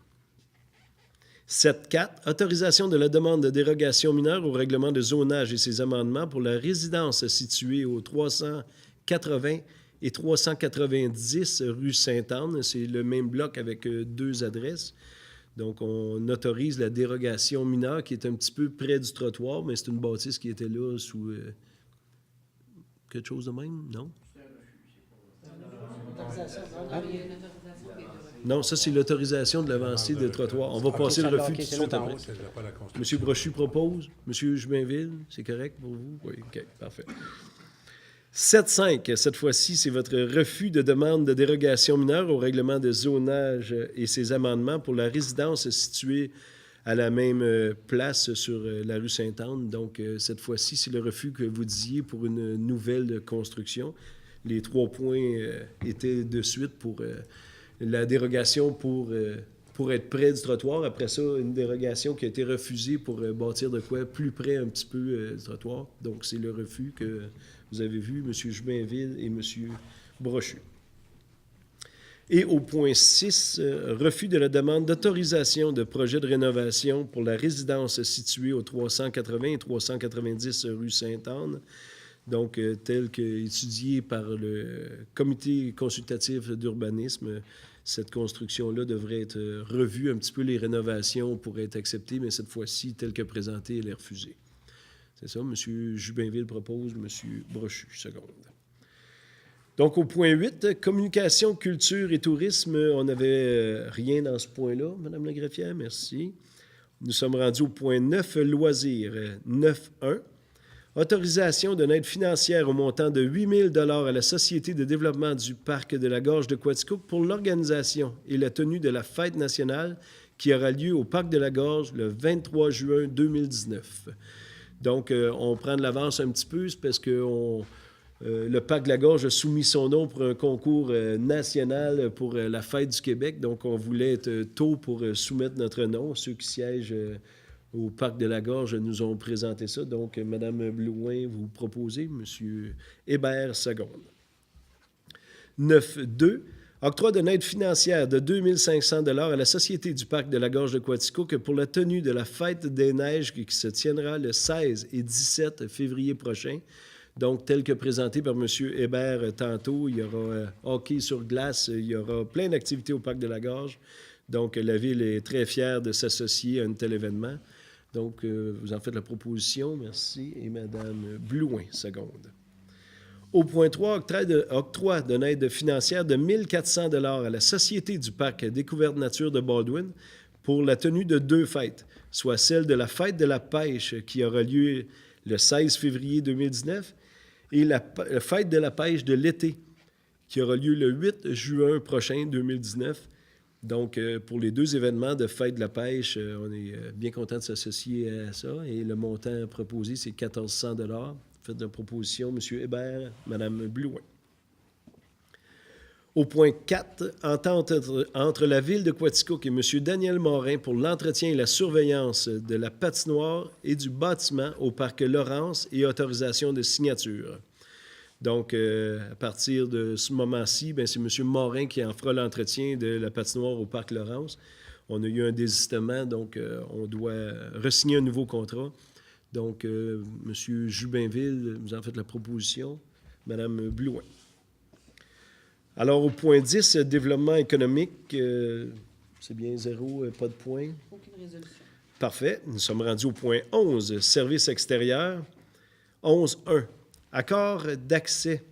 7.4. Autorisation de la demande de dérogation mineure au règlement de zonage et ses amendements pour la résidence située au 380 et 390 rue Sainte-Anne. C'est le même bloc avec deux adresses. Donc, on autorise la dérogation mineure qui est un petit peu près du trottoir, mais c'est une bâtisse qui était là sous quelque chose de même, non? Non, ça, c'est l'autorisation de l'avancée de trottoir. On va passer le refus tout de suite En après. haut, c'est pas la construction. Monsieur Brochu propose. Monsieur Jubainville, c'est correct pour vous? Oui, OK, parfait. 7.5, cette fois-ci, c'est votre refus de demande de dérogation mineure au règlement de zonage et ses amendements pour la résidence située à la même place sur la rue Sainte-Anne. Donc, cette fois-ci, c'est le refus que vous disiez pour une nouvelle construction. Les 3 points étaient de suite pour la dérogation pour être près du trottoir. Après ça, une dérogation qui a été refusée pour bâtir de quoi plus près un petit peu du trottoir. Donc, c'est le refus que vous avez vu, M. Jubainville et M. Brochu. Et au point 6, refus de la demande d'autorisation de projet de rénovation pour la résidence située au 380 et 390 rue Sainte-Anne, donc tel qu'étudié par le comité consultatif d'urbanisme. Cette construction-là devrait être revue un petit peu, les rénovations pourraient être acceptées, mais cette fois-ci, telle que présentée, elle est refusée. C'est ça, M. Jubainville propose, M. Brochu, seconde. Donc, au point 8, communication, culture et tourisme, on n'avait rien dans ce point-là, Mme la greffière, merci. Nous sommes rendus au point 9, loisirs, 9.1. Autorisation d'une aide financière au montant de 8 000 $ à la Société de développement du parc de la Gorge de Quaticook pour l'organisation et la tenue de la fête nationale qui aura lieu au parc de la Gorge le 23 juin 2019. Donc, on prend de l'avance un petit peu, c'est parce que le parc de la Gorge a soumis son nom pour un concours national pour la fête du Québec. Donc, on voulait être tôt pour soumettre notre nom. Ceux qui siègent au parc de la Gorge nous ont présenté ça. Donc, Mme Blouin, vous proposez, M. Hébert, seconde. 9.2. Octroi d'une aide financière de 2 500 $ à la Société du parc de la Gorge de Quaticook pour la tenue de la Fête des Neiges qui se tiendra le 16 et 17 février prochain. Donc, tel que présenté par M. Hébert tantôt, il y aura hockey sur glace, il y aura plein d'activités au parc de la Gorge. Donc, la Ville est très fière de s'associer à un tel événement. Donc, vous en faites la proposition. Merci. Et Mme Blouin, seconde. Au point 3, octroi d'une aide financière de 1 400 $ à la Société du parc Découverte Nature de Baldwin pour la tenue de 2 fêtes, soit celle de la Fête de la pêche qui aura lieu le 16 février 2019 et la Fête de la pêche de l'été qui aura lieu le 8 juin prochain 2019. Donc, pour les 2 événements de Fête de la pêche, on est bien content de s'associer à ça. Et le montant proposé, c'est 1 400 $. Faites la proposition, M. Hébert, Mme Blouin. Au point 4, entente entre la Ville de Quaticook et M. Daniel Morin pour l'entretien et la surveillance de la patinoire et du bâtiment au parc Laurence et autorisation de signature. Donc, à partir de ce moment-ci, c'est M. Morin qui en fera l'entretien de la patinoire au parc Laurence. On a eu un désistement, donc on doit re-signer un nouveau contrat. Donc, M. Jubainville, vous en faites la proposition. Mme Blouin. Alors, au point 10, développement économique, c'est bien 0, pas de point. Aucune résolution. Parfait. Nous sommes rendus au point 11, services extérieurs. 11.1. Accord d'accès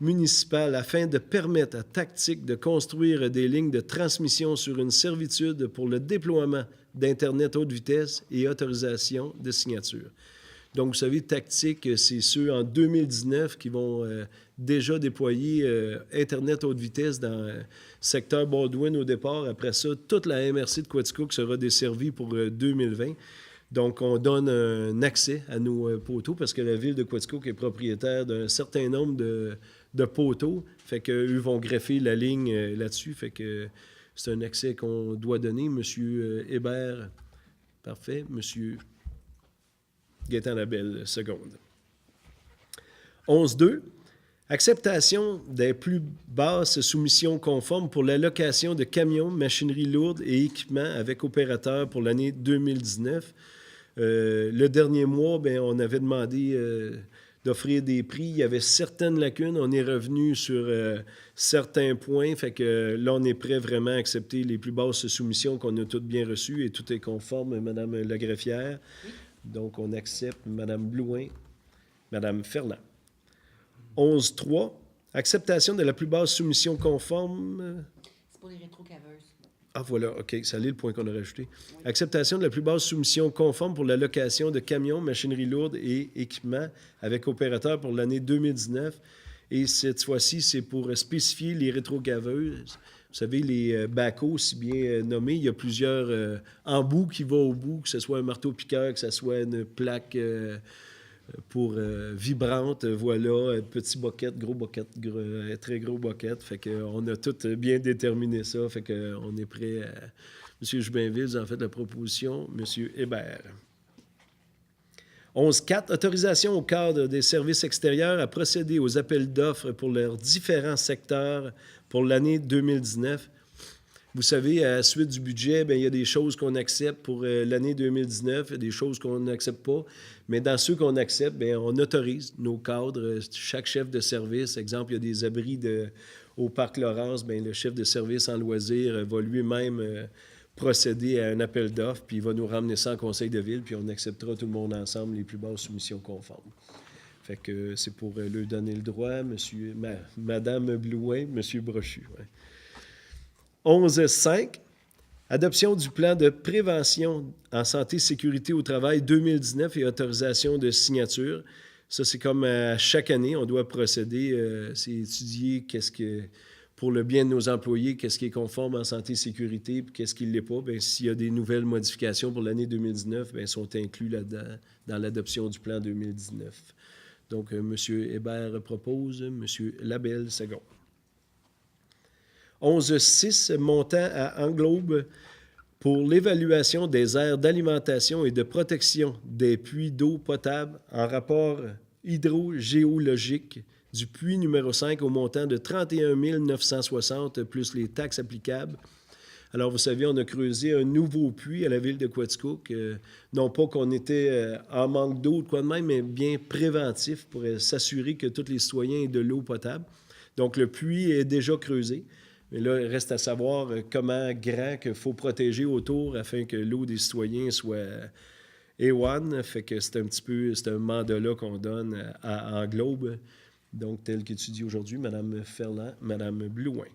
municipal afin de permettre à Tactique de construire des lignes de transmission sur une servitude pour le déploiement d'Internet haute vitesse et autorisation de signature. Donc, vous savez, Tactique, c'est ceux en 2019 qui vont déjà déployer Internet haute vitesse dans le secteur Baldwin au départ. Après ça, toute la MRC de Quaticook sera desservie pour 2020. Donc, on donne un accès à nos poteaux parce que la Ville de Quaticook est propriétaire d'un certain nombre de poteaux. Fait qu'eux vont greffer la ligne là-dessus. Fait que c'est un accès qu'on doit donner. Monsieur Hébert, parfait. Monsieur Gaétan-Labelle, seconde. 11.2. Acceptation des plus basses soumissions conformes pour la location de camions, machinerie lourde et équipements avec opérateur pour l'année 2019. Le dernier mois, on avait demandé d'offrir des prix. Il y avait certaines lacunes. On est revenu sur certains points. Fait que là, on est prêt vraiment à accepter les plus basses soumissions qu'on a toutes bien reçues et tout est conforme, Mme la greffière. Oui. Donc, on accepte Mme Blouin, Mme Ferland. 11.3. Acceptation de la plus basse soumission conforme. C'est pour les rétrocaveuses. Ah, voilà, OK, ça l'est le point qu'on a rajouté. Acceptation de la plus basse soumission conforme pour la location de camions, machinerie lourde et équipements avec opérateur pour l'année 2019. Et cette fois-ci, c'est pour spécifier les rétrograveuses. Vous savez, les backhoes, si bien nommés, il y a plusieurs embouts qui vont au bout, que ce soit un marteau-piqueur, que ce soit une plaque pour vibrante, voilà, petit boquette, gros boquette, très gros boquette. Fait qu'on a tout bien déterminé ça. Fait qu'on est prêt à... M. Jubinville, vous en faites la proposition. M. Hébert. 11.4. Autorisation au cadre des services extérieurs à procéder aux appels d'offres pour leurs différents secteurs pour l'année 2019. Vous savez, à la suite du budget, bien, il y a des choses qu'on accepte pour l'année 2019, il y a des choses qu'on n'accepte pas. Mais dans ceux qu'on accepte, bien, on autorise nos cadres, chaque chef de service. Exemple, il y a des abris au Parc Laurence, bien, le chef de service en loisirs va lui-même procéder à un appel d'offres, puis il va nous ramener ça en conseil de ville, puis on acceptera tout le monde ensemble les plus basses soumissions conformes. Fait que c'est pour lui donner le droit, Madame Blouin, Monsieur Brochu. Ouais. 11.5. Adoption du plan de prévention en santé et sécurité au travail 2019 et autorisation de signature. Ça, c'est comme chaque année, on doit procéder, c'est étudier pour le bien de nos employés, qu'est-ce qui est conforme en santé et sécurité, puis qu'est-ce qui ne l'est pas. Bien, s'il y a des nouvelles modifications pour l'année 2019, bien, sont inclus là-dedans, dans l'adoption du plan 2019. Donc, M. Hébert propose, M. Labelle, second. 11.6, montant à Englobe pour l'évaluation des aires d'alimentation et de protection des puits d'eau potable en rapport hydrogéologique du puits numéro 5 au montant de 31 960 plus les taxes applicables. Alors, vous savez, on a creusé un nouveau puits à la ville de Quaticook. Non pas qu'on était en manque d'eau ou quoi de même, mais bien préventif pour s'assurer que tous les citoyens aient de l'eau potable. Donc, le puits est déjà creusé. Mais là, il reste à savoir comment grand qu'il faut protéger autour afin que l'eau des citoyens soit A1. Fait que c'est un mandat-là qu'on donne à Englobe, donc tel qu'étudie aujourd'hui Mme Ferland, Mme Blouin.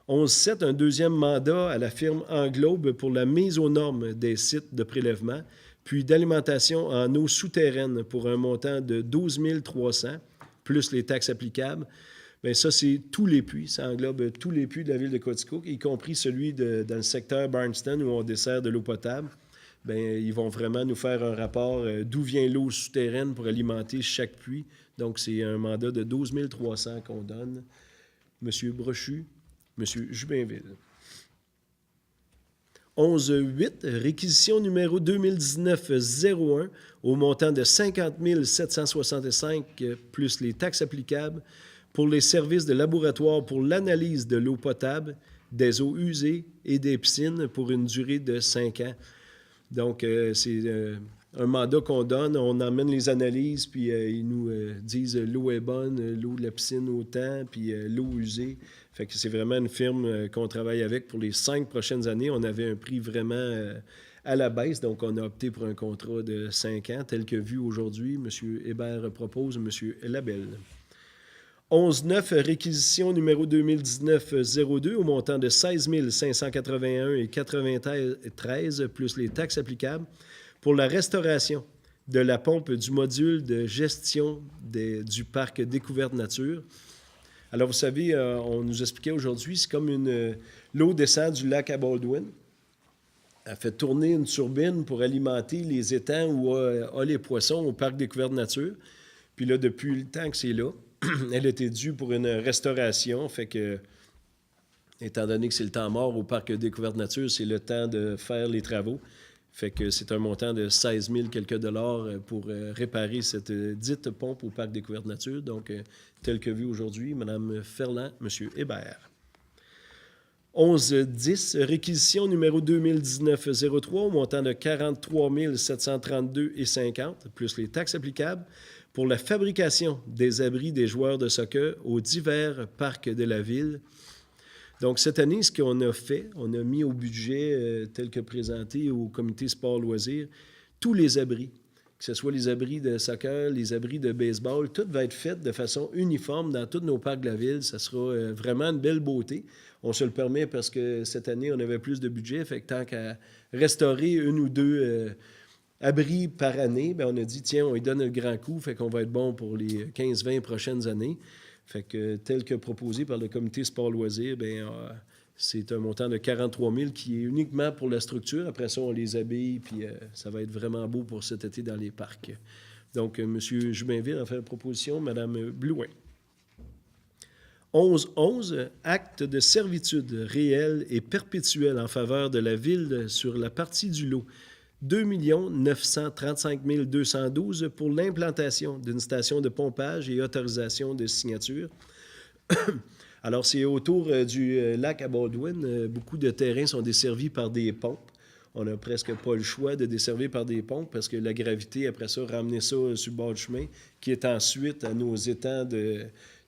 11.7, un deuxième mandat à la firme Englobe pour la mise aux normes des sites de prélèvement, puis d'alimentation en eau souterraine pour un montant de 12 300, plus les taxes applicables. Bien, ça, c'est tous les puits. Ça englobe tous les puits de la ville de Quaticook, y compris celui dans le secteur Barnston où on dessert de l'eau potable. Bien, ils vont vraiment nous faire un rapport d'où vient l'eau souterraine pour alimenter chaque puits. Donc, c'est un mandat de 12 300 qu'on donne. M. Brochu, M. Jubinville. 11.8, réquisition numéro 2019-01 au montant de 50 765 plus les taxes applicables pour les services de laboratoire pour l'analyse de l'eau potable, des eaux usées et des piscines pour une durée de 5 ans. Donc, c'est un mandat qu'on donne. On emmène les analyses, puis ils nous disent l'eau est bonne, l'eau de la piscine autant, puis l'eau usée. Fait que c'est vraiment une firme qu'on travaille avec pour les 5 prochaines années. On avait un prix vraiment à la baisse, donc on a opté pour un contrat de 5 ans, tel que vu aujourd'hui. M. Hébert propose, M. Labelle. 11.9, réquisition numéro 2019-02 au montant de 16 581 et 93 plus les taxes applicables pour la restauration de la pompe du module de gestion du parc Découverte Nature. Alors, vous savez, on nous expliquait aujourd'hui, c'est comme l'eau descend du lac à Baldwin. Elle fait tourner une turbine pour alimenter les étangs où a les poissons au parc Découverte Nature. Puis là, depuis le temps que c'est là, elle était due pour une restauration, fait que, étant donné que c'est le temps mort au parc Découverte Nature, c'est le temps de faire les travaux. Fait que c'est un montant de 16 000 quelques dollars pour réparer cette dite pompe au parc Découverte Nature. Donc, tel que vu aujourd'hui, Mme Ferland, M. Hébert. 11.10, réquisition numéro 2019-03 au montant de 43 732,50 plus les taxes applicables pour la fabrication des abris des joueurs de soccer aux divers parcs de la ville. Donc, cette année, ce qu'on a fait, on a mis au budget tel que présenté au comité sport-loisirs tous les abris que ce soit les abris de soccer, les abris de baseball, tout va être fait de façon uniforme dans tous nos parcs de la ville. Ça sera vraiment une belle beauté. On se le permet parce que cette année, on avait plus de budget. Fait que tant qu'à restaurer une ou deux abris par année, bien, on a dit, tiens, on lui donne le grand coup. Fait qu'on va être bon pour les 15-20 prochaines années. Fait que tel que proposé par le comité sport-loisirs, bien, c'est un montant de 43 000 qui est uniquement pour la structure. Après ça, on les habille, puis ça va être vraiment beau pour cet été dans les parcs. Donc, M. Jubainville a fait la proposition, Mme Blouin. 11.11, acte de servitude réelle et perpétuelle en faveur de la ville sur la partie du lot 2 935 212 pour l'implantation d'une station de pompage et autorisation de signature. Alors, c'est autour du lac à Baldwin. Beaucoup de terrains sont desservis par des pompes. On n'a presque pas le choix de desservir par des pompes parce que la gravité, après ça, ramener ça sur le bord du chemin, qui est ensuite à nos étangs de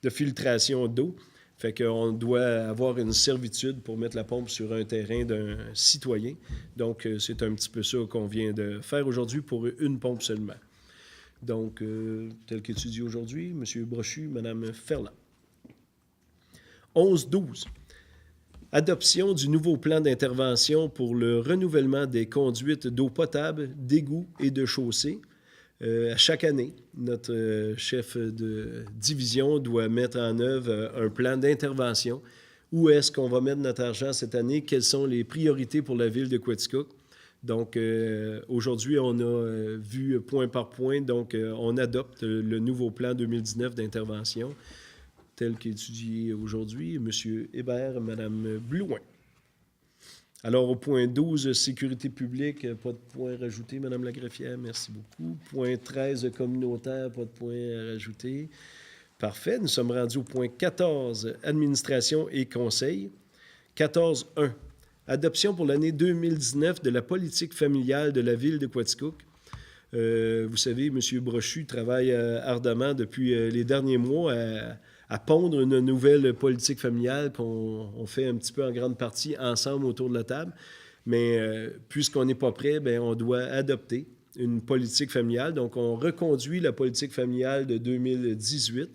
filtration d'eau. Fait qu'on doit avoir une servitude pour mettre la pompe sur un terrain d'un citoyen. Donc, c'est un petit peu ça qu'on vient de faire aujourd'hui pour une pompe seulement. Donc, tel qu'étudié aujourd'hui, M. Brochu, Mme Ferland. 11.12. Adoption du nouveau plan d'intervention pour le renouvellement des conduites d'eau potable, d'égouts et de chaussées. À chaque année, notre chef de division doit mettre en œuvre un plan d'intervention. Où est-ce qu'on va mettre notre argent cette année? Quelles sont les priorités pour la ville de Quaticook? Donc, aujourd'hui, on a vu point par point. Donc, on adopte le nouveau plan 2019 d'intervention tel qu'étudié aujourd'hui. M. Hébert, Mme Blouin. Alors, au point 12, sécurité publique, pas de point rajouté, Mme la greffière, merci beaucoup. Point 13, communautaire, pas de point à rajouter. Parfait, nous sommes rendus au point 14, administration et conseil. 14.1, adoption pour l'année 2019 de la politique familiale de la ville de Quaticook. Vous savez, M. Brochu travaille ardemment depuis les derniers mois à pondre une nouvelle politique familiale qu'on fait un petit peu en grande partie ensemble autour de la table. Mais puisqu'on n'est pas prêt, bien, on doit adopter une politique familiale. Donc, on reconduit la politique familiale de 2018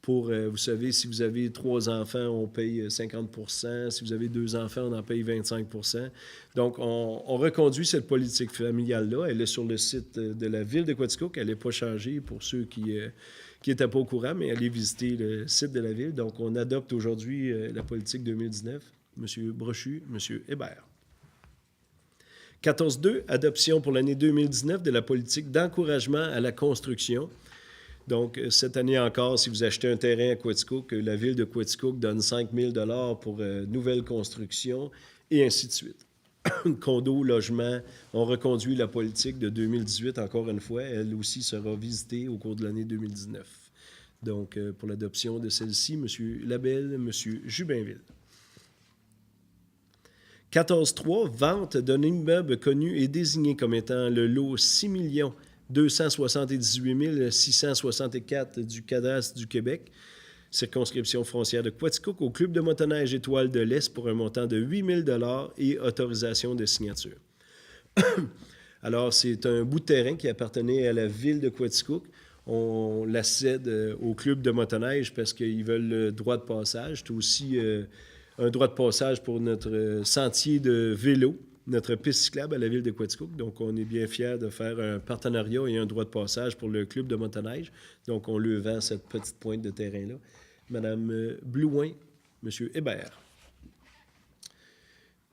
pour, vous savez, si vous avez 3 enfants, on paye 50 %. Si vous avez 2 enfants, on en paye 25 %. Donc, on reconduit cette politique familiale-là. Elle est sur le site de la ville de Quaticook. Elle n'est pas changée pour ceux qui n'étaient pas au courant, mais allez visiter le site de la ville. Donc, on adopte aujourd'hui la politique 2019. M. Brochu, M. Hébert. 14.2, adoption pour l'année 2019 de la politique d'encouragement à la construction. Donc, cette année encore, si vous achetez un terrain à Quaticook, la ville de Quaticook donne 5 000 $ pour nouvelle construction et ainsi de suite. Condo, logement, on reconduit la politique de 2018 encore une fois. Elle aussi sera visitée au cours de l'année 2019. Donc, pour l'adoption de celle-ci, M. Labelle, M. Jubainville. 14.3, vente d'un immeuble connu et désigné comme étant le lot 6 278 664 du cadastre du Québec, circonscription foncière de Quaticook, au club de motoneige Étoile de l'Est pour un montant de 8 000 $ et autorisation de signature. Alors, c'est un bout de terrain qui appartenait à la ville de Quaticook. On la cède au club de motoneige parce qu'ils veulent le droit de passage. C'est aussi un droit de passage pour notre sentier de vélo, notre piste cyclable à la ville de Quaticook. Donc, on est bien fiers de faire un partenariat et un droit de passage pour le club de motoneige. Donc, on lui vend cette petite pointe de terrain-là. Mme Blouin, M. Hébert.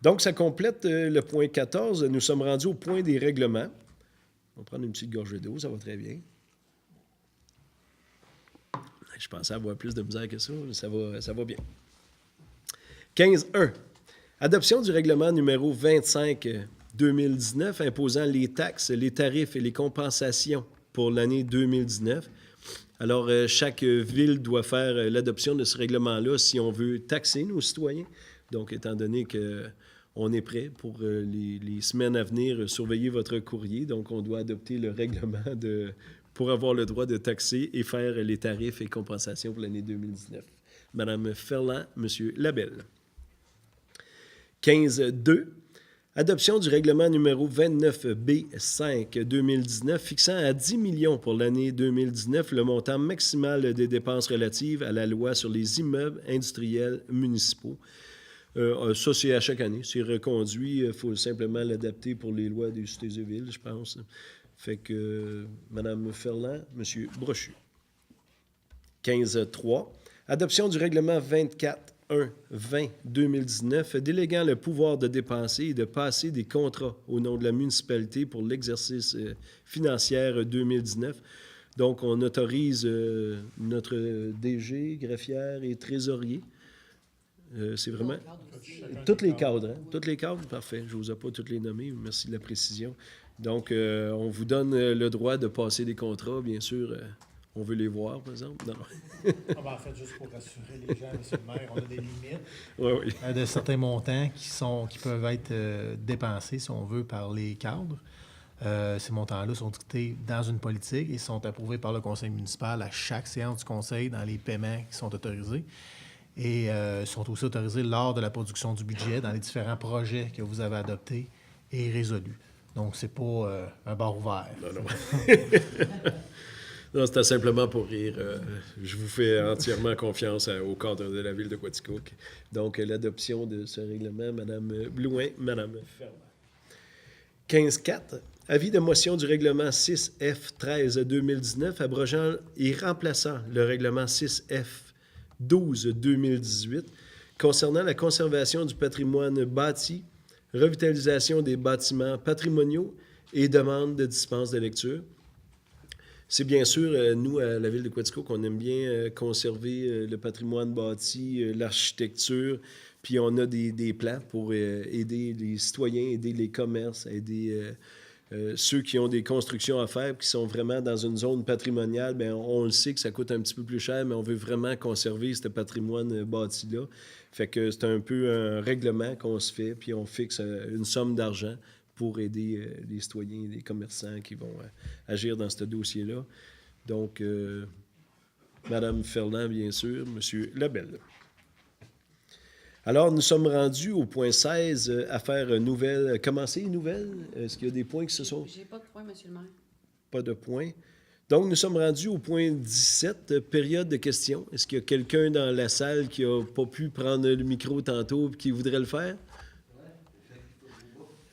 Donc, ça complète le point 14. Nous sommes rendus au point des règlements. On va prendre une petite gorgée d'eau, ça va très bien. Je pensais avoir plus de misère que ça. Ça va bien. 15.1. Adoption du règlement numéro 25/2019 imposant les taxes, les tarifs et les compensations pour l'année 2019. Alors, chaque ville doit faire l'adoption de ce règlement-là si on veut taxer nos citoyens. Donc, étant donné qu'on est prêt pour les semaines à venir surveiller votre courrier, donc on doit adopter le règlement pour avoir le droit de taxer et faire les tarifs et compensations pour l'année 2019. Mme Ferland, M. Labelle. 15.2. Adoption du règlement numéro 29B5-2019 fixant à 10 millions pour l'année 2019 le montant maximal des dépenses relatives à la loi sur les immeubles industriels municipaux. Ça, c'est à chaque année. C'est reconduit. Il faut simplement l'adapter pour les lois des cités et villes, je pense. Fait que Mme Ferland, M. Brochu. 15.3. Adoption du règlement 24.1.2019 déléguant le pouvoir de dépenser et de passer des contrats au nom de la municipalité pour l'exercice financier 2019. Donc, on autorise notre DG, greffière et trésorier. C'est vraiment... Tous les cadres, hein? Tous les cadres, parfait. Je n'ose pas tous les nommer, merci de la précision. Donc, on vous donne le droit de passer des contrats, bien sûr. On veut les voir, par exemple. Non. En fait, juste pour rassurer les gens, M. le maire, on a des limites Oui. de certains montants qui peuvent être dépensés, si on veut, par les cadres. Ces montants-là sont dictés dans une politique et sont approuvés par le conseil municipal à chaque séance du conseil dans les paiements qui sont autorisés. Et sont aussi autorisés lors de la production du budget dans les différents projets que vous avez adoptés et résolus. Donc, c'est pas un bar ouvert. Non. Non, c'était simplement pour rire. Je vous fais entièrement confiance au cadre de la ville de Quaticook. Donc, l'adoption de ce règlement, Mme Blouin, Mme Ferland. 15.4. Avis de motion du règlement 6F13-2019 abrogeant et remplaçant le règlement 6F12-2018 concernant la conservation du patrimoine bâti, revitalisation des bâtiments patrimoniaux et demande de dispense de lecture. C'est bien sûr, nous, à la ville de Quaticook, qu'on aime bien conserver le patrimoine bâti, l'architecture, puis on a des plans pour aider les citoyens, aider les commerces, aider ceux qui ont des constructions à faire, qui sont vraiment dans une zone patrimoniale. Bien, on le sait que ça coûte un petit peu plus cher, mais on veut vraiment conserver ce patrimoine bâti-là. Fait que c'est un peu un règlement qu'on se fait, puis on fixe une somme d'argent pour aider les citoyens et les commerçants qui vont agir dans ce dossier-là. Donc, Mme Ferland, bien sûr, M. Labelle. Alors, nous sommes rendus au point 16, affaires nouvelles. Commencer les nouvelles? Est-ce qu'il y a des points qui se sont... J'ai pas de point, M. le maire. Pas de points. Donc, nous sommes rendus au point 17, période de questions. Est-ce qu'il y a quelqu'un dans la salle qui n'a pas pu prendre le micro tantôt et qui voudrait le faire?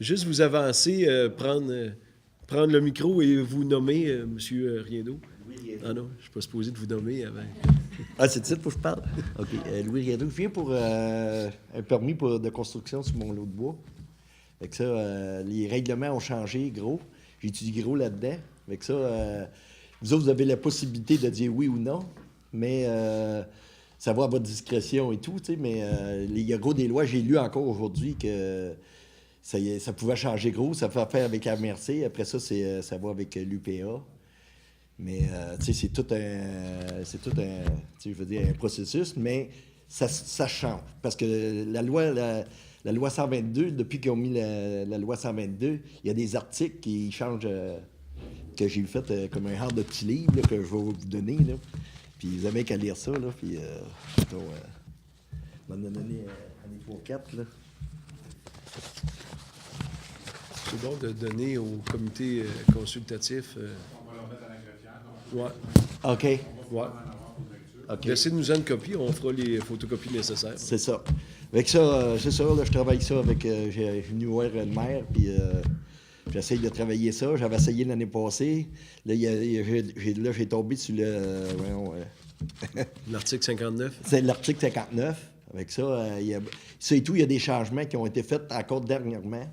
Juste vous avancer, prendre le micro et vous nommer, M. Riendeau. Ah non, je ne suis pas supposé de vous nommer avant. Ah, c'est titre pour que je parle? OK. Louis Riendeau, je viens pour un permis de construction sur mon lot de bois. Fait que ça, les règlements ont changé, gros. J'étudie gros là-dedans. Fait que ça, vous autres, vous avez la possibilité de dire oui ou non, mais ça va à votre discrétion et tout, tu sais, mais il y a gros des lois. J'ai lu encore aujourd'hui que ça pouvait changer gros. Ça fait affaire avec la MRC. Après ça, ça va avec l'UPA. Mais, tu sais, c'est tout un, tu sais, je veux dire, un processus, mais ça change. Parce que la loi 122, depuis qu'ils ont mis la loi 122, il y a des articles qui changent, que j'ai fait comme un hard de petit livre, là, que je vais vous donner, là. Puis vous avez qu'à lire ça, là, puis on va en donner un niveau 4, là. C'est bon de donner au comité consultatif... On va leur mettre à la greffière. Ouais. OK. Ouais. OK. Laissez-nous une copie, on fera les photocopies nécessaires. C'est ça. Avec ça, c'est ça, là, je travaille ça avec... j'ai venu voir le maire, puis j'essaye de travailler ça. J'avais essayé l'année passée. Là, j'ai tombé sur le... L'article 59. C'est l'article 59. Avec ça, ça et tout, il y a des changements qui ont été faits encore dernièrement.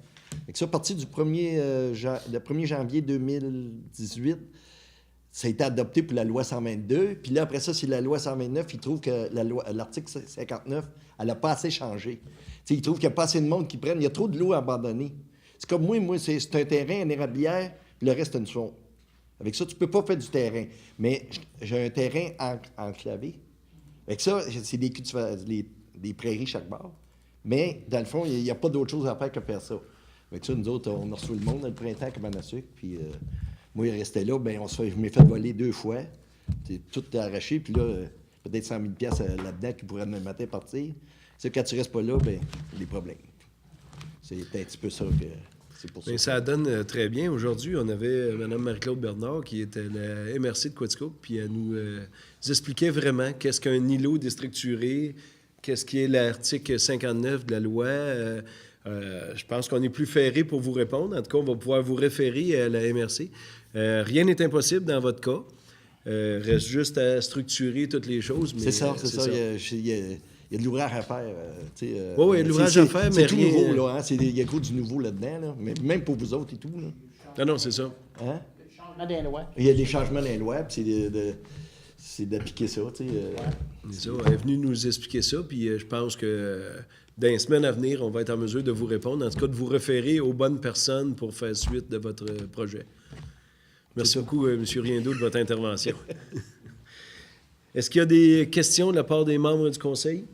Avec ça, à partir du 1er janvier 2018, ça a été adopté pour la loi 122. Puis là, après ça, c'est la loi 129. Ils trouvent que l'article 59, elle n'a pas assez changé. T'sais, ils trouvent qu'il n'y a pas assez de monde qui prenne. Il y a trop de lots abandonnés. C'est comme moi c'est un terrain, une érablière, puis le reste, c'est une sonde. Avec ça, tu ne peux pas faire du terrain. Mais j'ai un terrain enclavé. Avec ça, c'est des prairies chaque bord. Mais, dans le fond, il n'y a pas d'autre chose à faire que faire ça. Avec ça, nous autres, on a reçu le monde dans le printemps comme un sucre. Puis moi, il restait là, bien, je m'ai fait voler 2 fois. C'est tout arraché. Puis là, peut-être 100 000 $ là-dedans qui pourraient demain matin partir. C'est quand tu restes pas là, bien, il y a des problèmes. C'est un petit peu ça que c'est pour ça. Mais ça donne très bien. Aujourd'hui, on avait Mme Marie-Claude Bernard qui était la MRC de Quaticook, puis elle nous expliquait vraiment qu'est-ce qu'un îlot déstructuré, qu'est-ce qui est l'article 59 de la loi. Je pense qu'on est plus ferré pour vous répondre. En tout cas, on va pouvoir vous référer à la MRC. Rien n'est impossible dans votre cas. Reste juste à structurer toutes les choses. C'est ça. Il y a de l'ouvrage à faire. Oui, il y a de l'ouvrage à faire, mais c'est tout rien... nouveau, là. Hein? Il y a gros du nouveau là-dedans, là. Mais même pour vous autres et tout, là. Non, c'est ça. Hein? Changement des lois. Il y a des changements dans les lois, puis c'est d'appliquer ça, tu sais. C'est ça. Elle est venue nous expliquer ça, puis je pense que dans les semaines à venir, on va être en mesure de vous répondre, en tout cas de vous référer aux bonnes personnes pour faire suite de votre projet. Merci beaucoup, M. Riendeau, de votre intervention. Est-ce qu'il y a des questions de la part des membres du Conseil?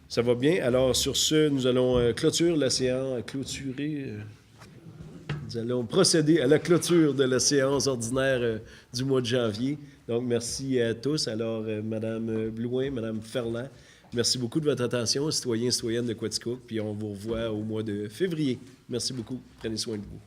Ça va bien. Alors, sur ce, nous allons clôturer la séance. Nous allons procéder à la clôture de la séance ordinaire du mois de janvier. Donc, merci à tous. Alors, Mme Blouin, Mme Ferland, merci beaucoup de votre attention, citoyens et citoyennes de Quaticook, puis on vous revoit au mois de février. Merci beaucoup. Prenez soin de vous.